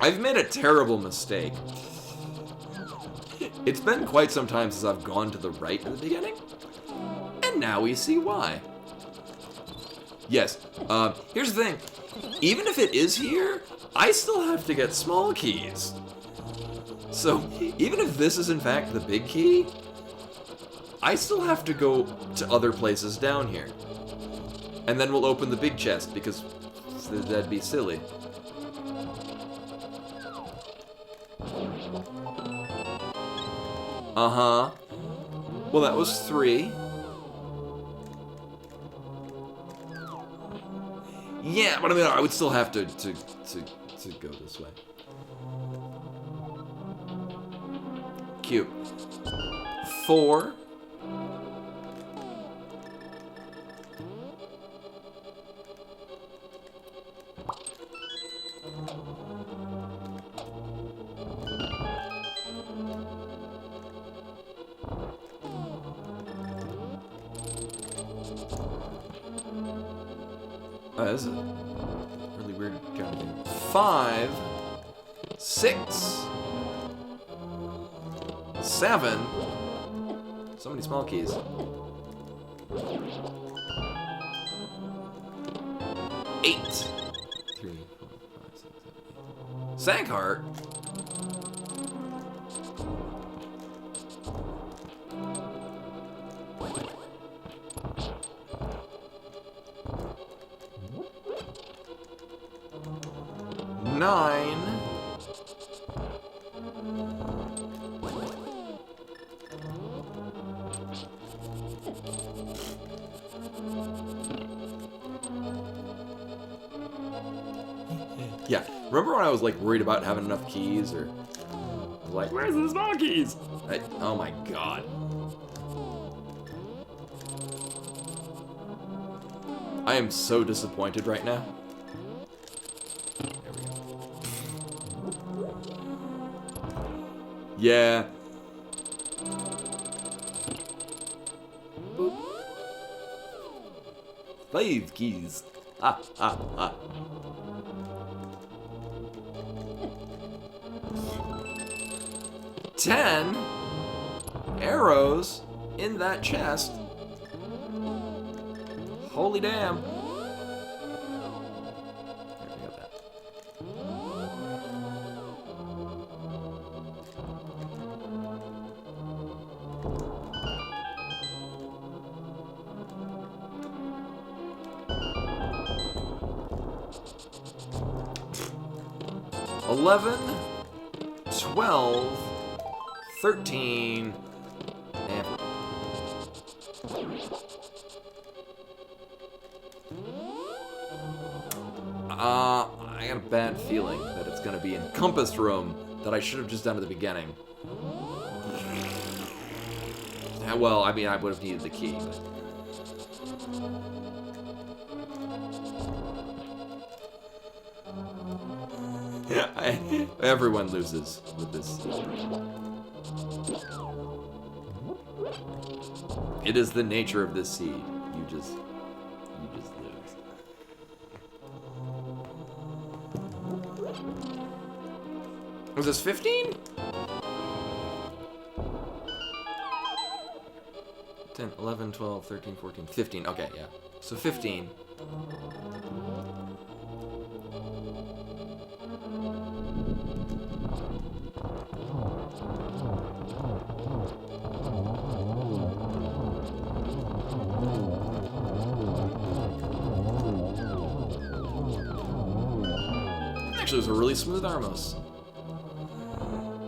I've made a terrible mistake. It's been quite some time since I've gone to the right at the beginning, and now we see why. Yes, here's the thing. Even if it is here, I still have to get small keys. So, even if this is in fact the big key, I still have to go to other places down here. And then we'll open the big chest, because that'd be silly. Uh-huh. Well, that was 3. Yeah, but I mean, I would still have to go this way. Cute. 4. Oh, this is a really weird kind of thing. 5, 6, 7. So many small keys. 8. 3, 4, 5, 6, 7, 8. Sankheart. Nine. Yeah, remember when I was like worried about having enough keys, or I was like, where's the small keys? Oh my god. I am so disappointed right now. Yeah. Boop. 5 keys. Ah, ah, ah. Ten arrows in that chest. Holy damn. 11, 12, 13, and... I got a bad feeling that it's gonna be in Compass Room that I should have just done at the beginning. Well, I mean, I would have needed the key, but... Yeah, everyone loses with this. It is the nature of this seed. You just lose. Was this 15? 10, 11, 12, 13, 14, 15. Okay, yeah. So 15. Actually, it was a really smooth Armos.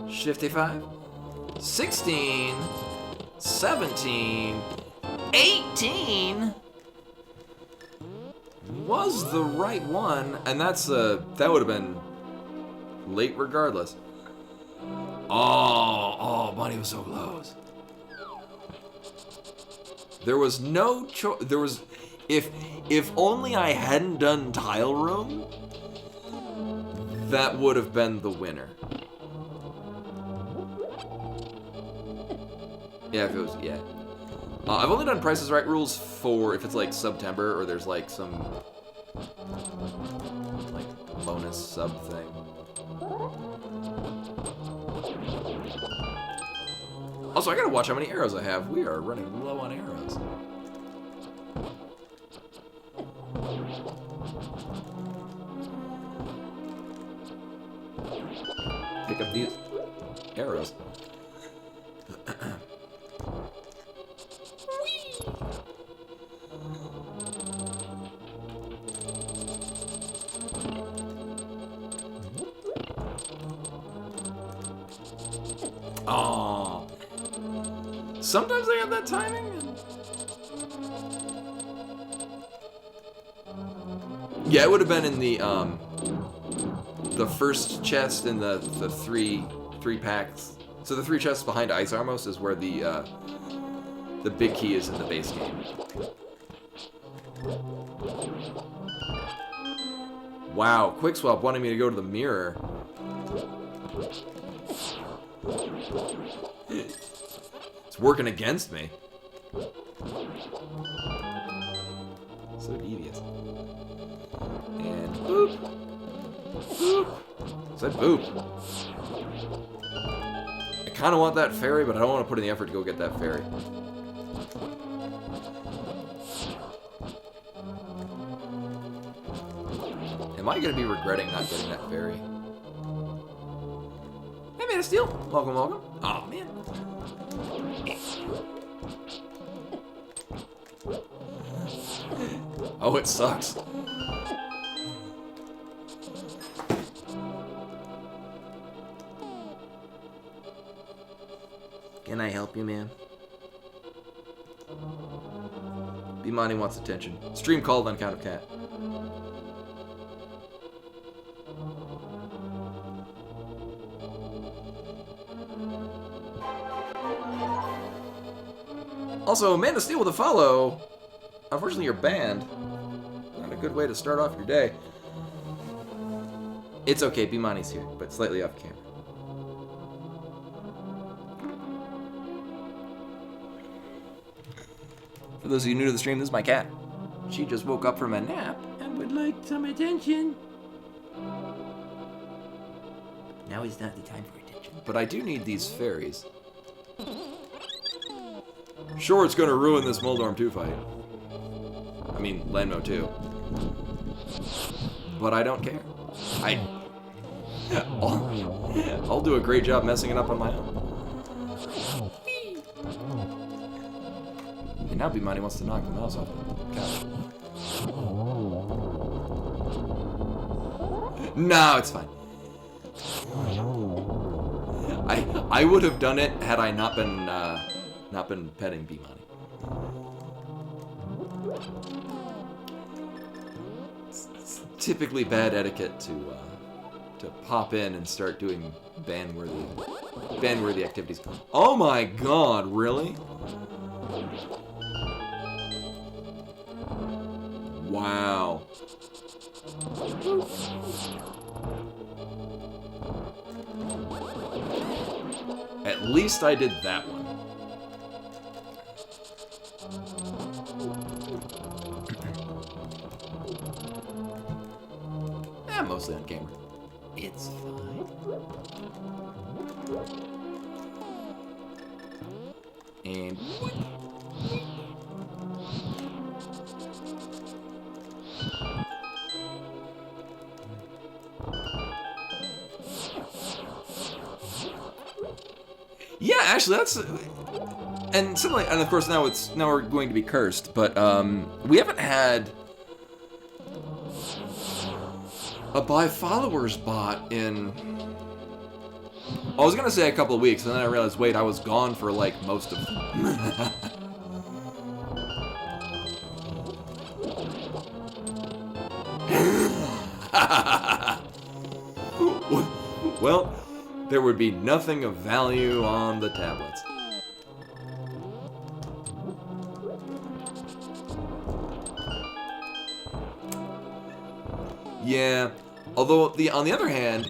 55, 16, 17, 18 was the right one, and that would have been late regardless. Oh, money was so close. There was no choice. There was, if only I hadn't done Tile Room, that would have been the winner. Yeah, if it was, yeah. I've only done Price is Right rules for if it's like September or there's like some like bonus sub thing. Also, I gotta watch how many arrows I have. We are running low on arrows. Pick up these arrows. Oh, sometimes they have that timing. Yeah, it would have been in the first chest in the three packs. So the 3 chests behind Ice Armos is where the big key is in the base game. Wow, Quick Swap wanted me to go to the mirror. It's working against me. So devious. And boop. Boop. Said boop. I kind of want that fairy, but I don't want to put in the effort to go get that fairy. Am I going to be regretting not getting that fairy? Hey, Man of Steel. Welcome, welcome. Aw, oh, man. Oh, it sucks. Can I help you, man? Bimani wants attention. Stream called on count of cat. Also, Man of Steel with a follow. Unfortunately, you're banned. Not a good way to start off your day. It's okay, Bimani's here, but slightly off camera. For those of you new to the stream, this is my cat. She just woke up from a nap and would like some attention. Now is not the time for attention. But I do need these fairies. Sure, it's gonna ruin this Moldorm 2 fight. I mean, Lenmo too. But I don't care. I'll do a great job messing it up on my own. And now Bimani wants to knock the mouse off the couch. No, it's fine. I would have done it had I not been petting Beamani. It's typically bad etiquette to pop in and start doing ban-worthy activities. Oh my god, really? Wow. At least I did that one. Mostly on camera. It's fine. And yeah, actually that's and something like, and of course now we're going to be cursed, but we haven't had a buy followers bot in, I was gonna say a couple of weeks, and then I realized, wait, I was gone for like most of them. Well, there would be nothing of value on the tablets. Yeah, although on the other hand,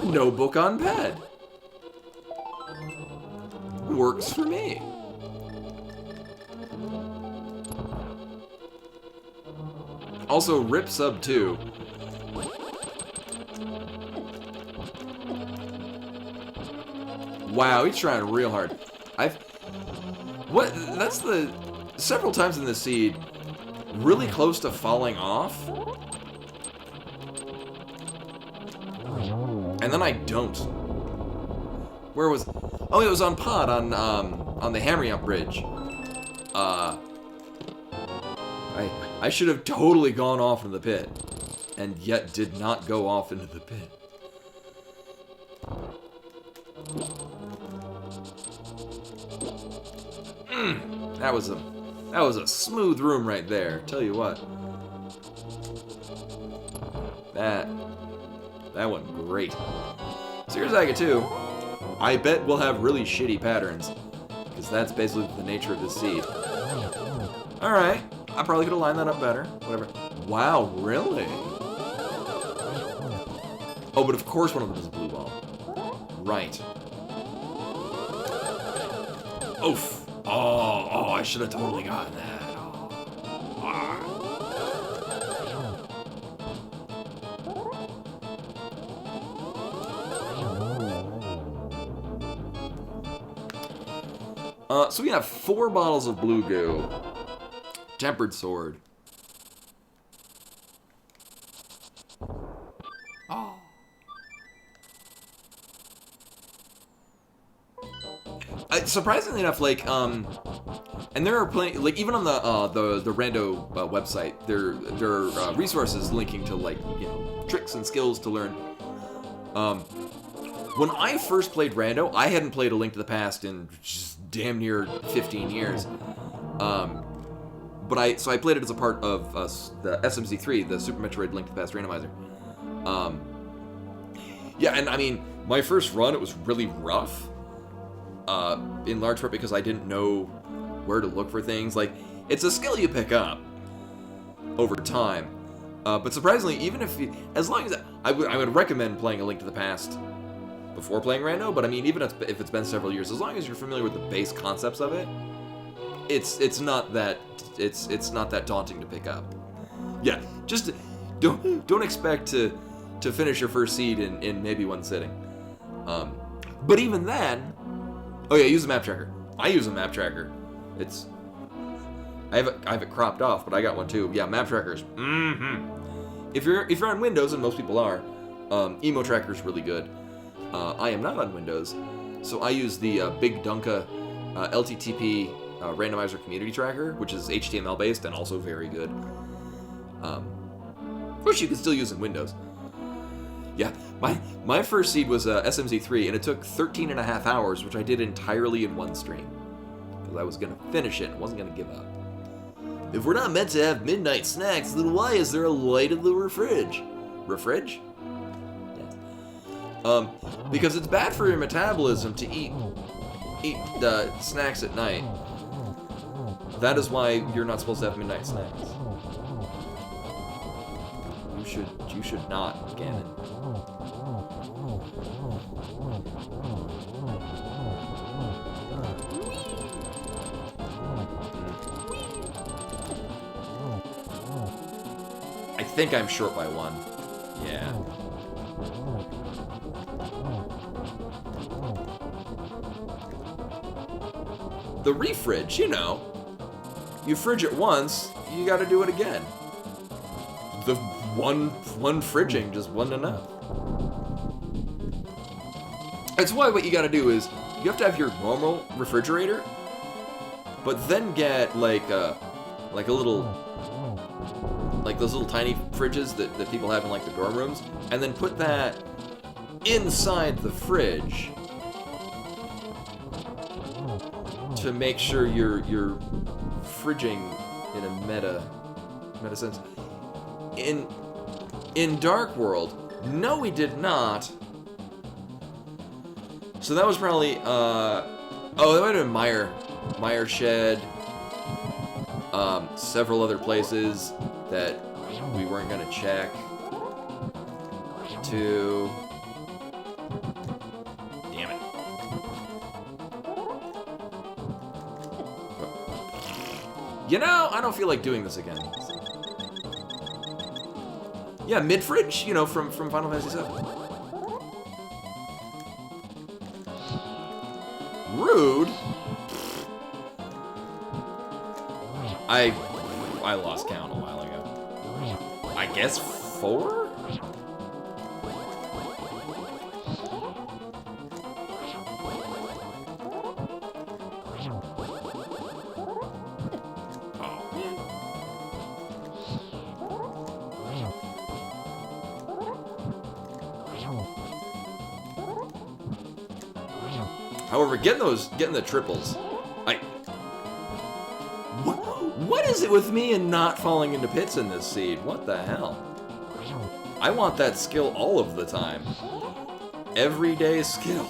no book on pad works for me. Also, rip sub 2. Wow, he's trying real hard. That's the several times in the seed, really close to falling off. And then I don't. Where was? Oh, it was on pod on the Hammeryup Bridge. I should have totally gone off into the pit, and yet did not go off into the pit. That was a smooth room right there. Tell you what. That went great. So here's Aga 2. I bet we'll have really shitty patterns, because that's basically the nature of this seed. Alright, I probably could have lined that up better. Whatever. Wow, really? Oh, but of course one of them is a blue ball. Right. Oof. Oh, I should have totally gotten that. So we have 4 bottles of blue goo. Tempered sword. Oh. Surprisingly enough, like, and there are plenty, like, even on the Rando website, there are resources linking to, like, you know, tricks and skills to learn. When I first played Rando, I hadn't played A Link to the Past in just damn near 15 years. So I played it as a part of the SMC3, the Super Metroid Link to the Past Randomizer. Yeah, and I mean, my first run, it was really rough. In large part because I didn't know where to look for things. Like, it's a skill you pick up over time. But surprisingly, even if you, as long as I would recommend playing A Link to the Past before playing Rando, but I mean, even if it's been several years, as long as you're familiar with the base concepts of it, it's not that daunting to pick up. Yeah, just don't expect to finish your first seed in maybe one sitting. But even then, oh yeah, use a map tracker. I use a map tracker. I have it cropped off, but I got one too. Yeah, map trackers. If you're on Windows, and most people are, Emo Tracker's really good. I am not on Windows, so I use the Big Dunka LTTP Randomizer Community Tracker, which is HTML based and also very good. Which you can still use in Windows. Yeah, my first seed was SMZ3, and it took 13.5 hours, which I did entirely in one stream. Because I was going to finish it and wasn't going to give up. If we're not meant to have midnight snacks, then why is there a light in the refridge? Refridge? Yes. Because it's bad for your metabolism to eat snacks at night. That is why you're not supposed to have midnight snacks. You should not, Ganon. I think I'm short by 1. Yeah. The refridge, you know. You fridge it once, you gotta do it again. The one fridging just wasn't enough. That's why what you gotta do is, you have to have your normal refrigerator, but then get like a little, like those little tiny fridges that people have in like the dorm rooms, and then put that inside the fridge to make sure you're fridging in a meta sense. In Dark World, no, we did not. So that was probably that might have been Meyer Shed, several other places that we weren't gonna check. Damn it. You know, I don't feel like doing this again. Yeah, mid-fridge, you know, from Final Fantasy VII. Rude? I lost count a while ago. I guess 4? However, getting the triples, what is it with me and not falling into pits in this seed? What the hell? I want that skill all of the time. Everyday skill.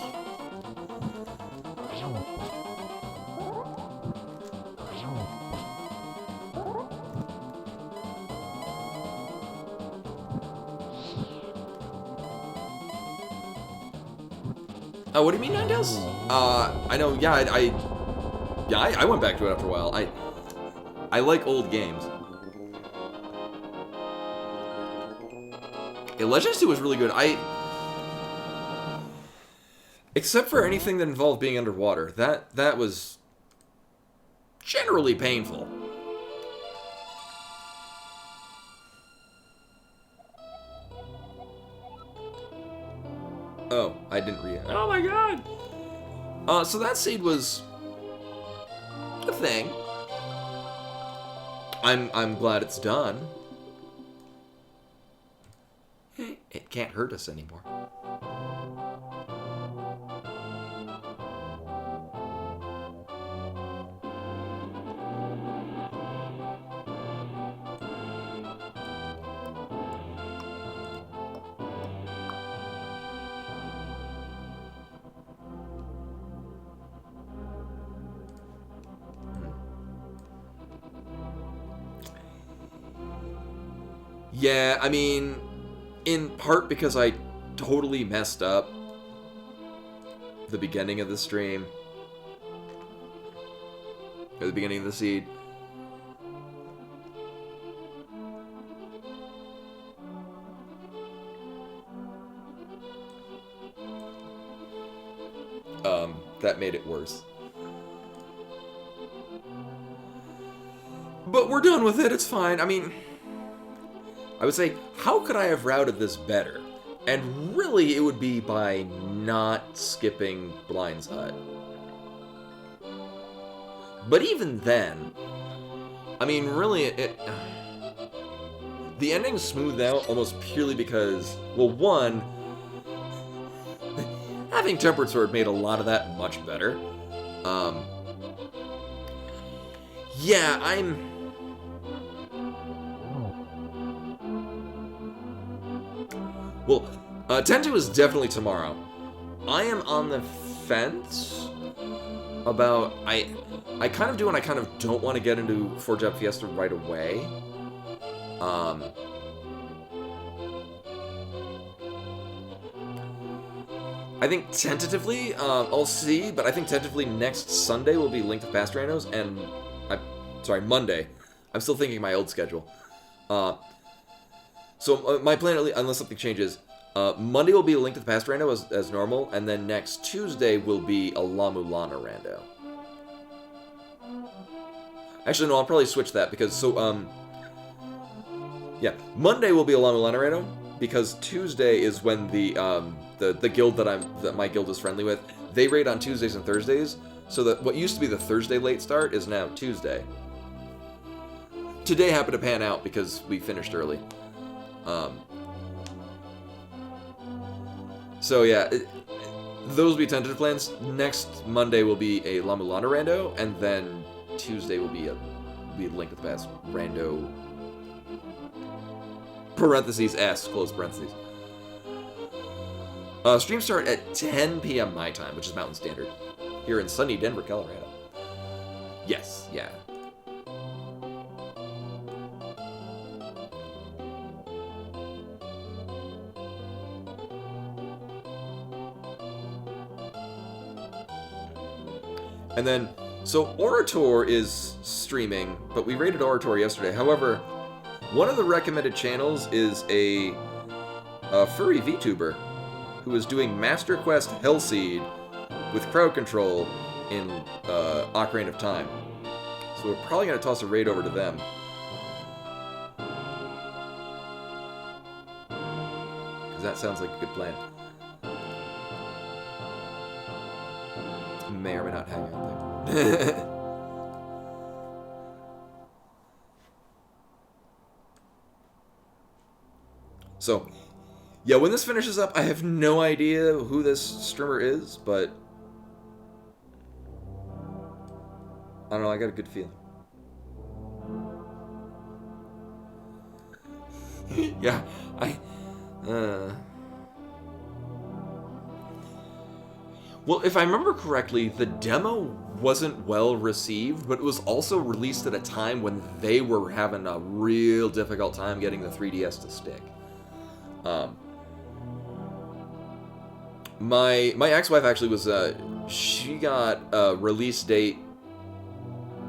Oh, what do you mean, Ninetales? I know, yeah, I went back to it after a while. I like old games. Yeah, Legends 2 was really good. Except for anything that involved being underwater. That was generally painful. Oh, I didn't read it. Oh my god! So that seed was a thing. I'm glad it's done. It can't hurt us anymore. Yeah, I mean, in part because I totally messed up the beginning of the stream. Or the beginning of the seed. That made it worse. But we're done with it, it's fine. I mean, I would say, how could I have routed this better? And really, it would be by not skipping Blind's Hut. But even then, I mean, really, the ending smoothed out almost purely because, well, one, having Tempered Sword made a lot of that much better. Yeah, well, Tentu is definitely tomorrow. I am on the fence about, I kind of do and I kind of don't want to get into Forge Up Fiesta right away. I think tentatively, I'll see, but I think tentatively next Sunday will be Link to Past Randos, and, Monday. I'm still thinking my old schedule. So my plan, unless something changes, Monday will be a Link to the Past rando as normal, and then next Tuesday will be a La Mulana rando. Actually, no, I'll probably switch that, because, yeah, Monday will be a La Mulana rando, because Tuesday is when the guild that my guild is friendly with, they raid on Tuesdays and Thursdays, so that what used to be the Thursday late start is now Tuesday. Today happened to pan out because we finished early. So yeah, those will be tentative plans. Next Monday will be a La Mulana rando, and then Tuesday will be a Link to the Past rando. Parentheses S, close parentheses. Streams start at 10 p.m. my time, which is Mountain Standard, here in sunny Denver, Colorado. Yes, yeah. And then, so Orator is streaming, but we rated Orator yesterday. However, one of the recommended channels is a furry VTuber who is doing Master Quest Hellseed with crowd control in Ocarina of Time. So we're probably going to toss a raid over to them. Because that sounds like a good plan. May or may not hang out there. So, yeah, when this finishes up, I have no idea who this streamer is, but I don't know, I got a good feeling. Yeah, well, if I remember correctly, the demo wasn't well received, but it was also released at a time when they were having a real difficult time getting the 3DS to stick. My ex-wife actually was, she got a release date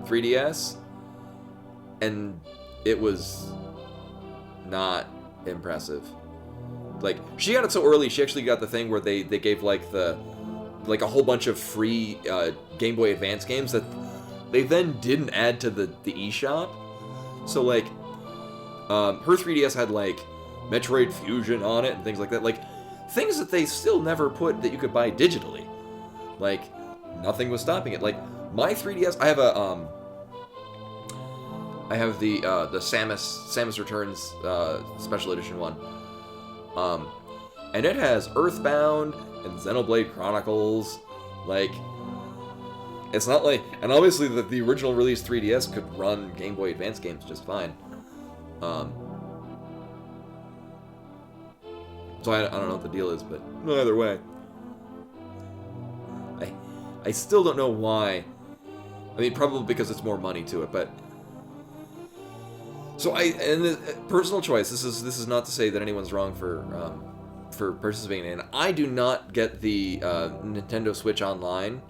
3DS, and it was not impressive. Like, she got it so early, she actually got the thing where they gave, like, a whole bunch of free Game Boy Advance games that they then didn't add to the eShop. So, like, her 3DS had, like, Metroid Fusion on it and things like that. Like, things that they still never put that you could buy digitally. Like, nothing was stopping it. Like, my 3DS, I have the Samus Returns Special Edition one. And it has Earthbound and Xenoblade Chronicles. Like, it's not like, and obviously the original release 3DS could run Game Boy Advance games just fine. So I don't know what the deal is, but either way, I still don't know why. I mean, probably because it's more money to it, but so personal choice. This is not to say that anyone's wrong for participating in. I do not get the Nintendo Switch Online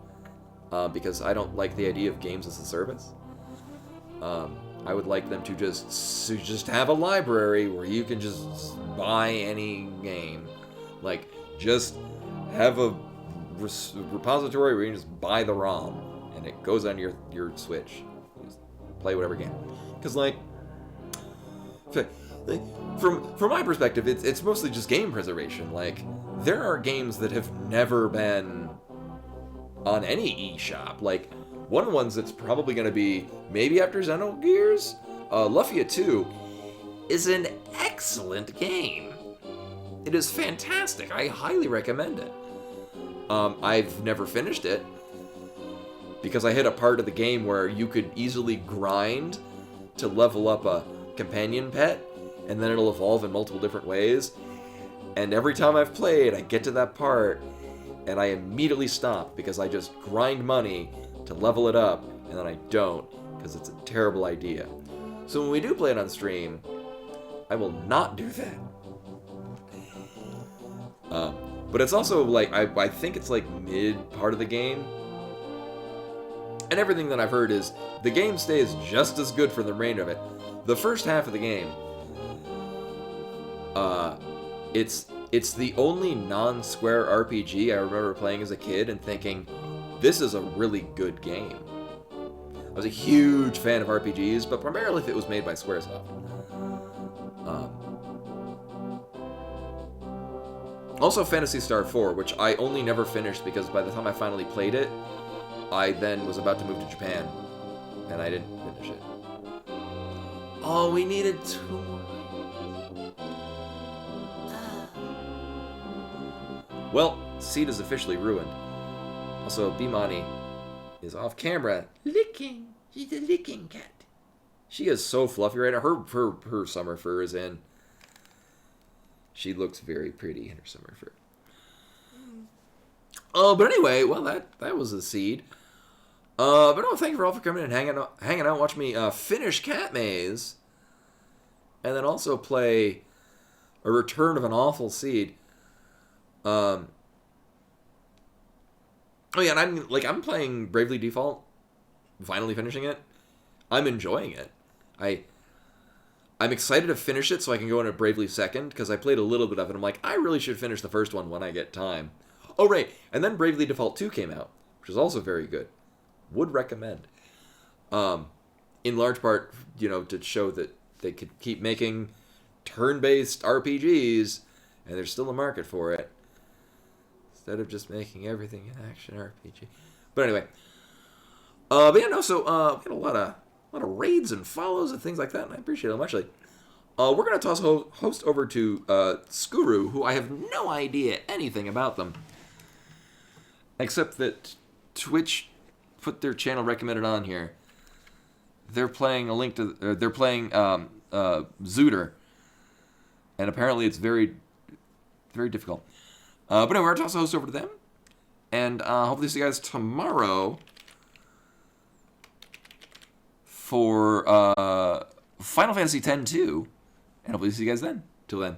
because I don't like the idea of games as a service. I would like them to just have a library where you can just buy any game. Like, just have a repository where you can just buy the ROM and it goes on your Switch. You just play whatever game. Because, like, from my perspective, it's mostly just game preservation. Like, there are games that have never been on any eShop. Like, one of the ones that's probably going to be maybe after Xenogears, Lufia 2. is an excellent game. It is fantastic. I highly recommend it. I've never finished it because I hit a part of the game where you could easily grind to level up a companion pet, and then it'll evolve in multiple different ways. And every time I've played, I get to that part, and I immediately stop because I just grind money to level it up, and then I don't because it's a terrible idea. So when we do play it on stream, I will not do that. But it's also like, I think it's like mid part of the game. And everything that I've heard is the game stays just as good for the remainder of it. The first half of the game, it's the only non-Square RPG I remember playing as a kid and thinking, this is a really good game. I was a huge fan of RPGs, but primarily if it was made by Squaresoft. Also Phantasy Star 4, which I only never finished because by the time I finally played it, I then was about to move to Japan, and I didn't finish it. Oh, we needed 2 more. Well, Seed is officially ruined. Also, Bimani is off camera licking. She's a licking cat. She is so fluffy right now. Her summer fur is in. She looks very pretty in her summer fur. But anyway, well, that was a Seed. But no, thank you for all for coming and hanging out, watch me finish Cat Maze, and then also play a Return of an Awful Seed. Oh yeah, and I'm playing Bravely Default, finally finishing it. I'm enjoying it. I'm excited to finish it so I can go into Bravely Second, because I played a little bit of it. I'm like, I really should finish the first one when I get time. Oh, right, and then Bravely Default 2 came out, which is also very good. Would recommend. In large part, to show that they could keep making turn-based RPGs, and there's still a market for it, instead of just making everything an action RPG. But anyway, but yeah, no. So we had a lot of raids and follows and things like that, and I appreciate them actually. We're gonna toss host over to Skuru, who I have no idea anything about them, except that Twitch put their channel recommended on here. They're playing they're playing Zooter, and apparently it's very, very difficult. But anyway, we're going to toss the host over to them, and hopefully see you guys tomorrow for Final Fantasy X-2, and hopefully see you guys then. Till then.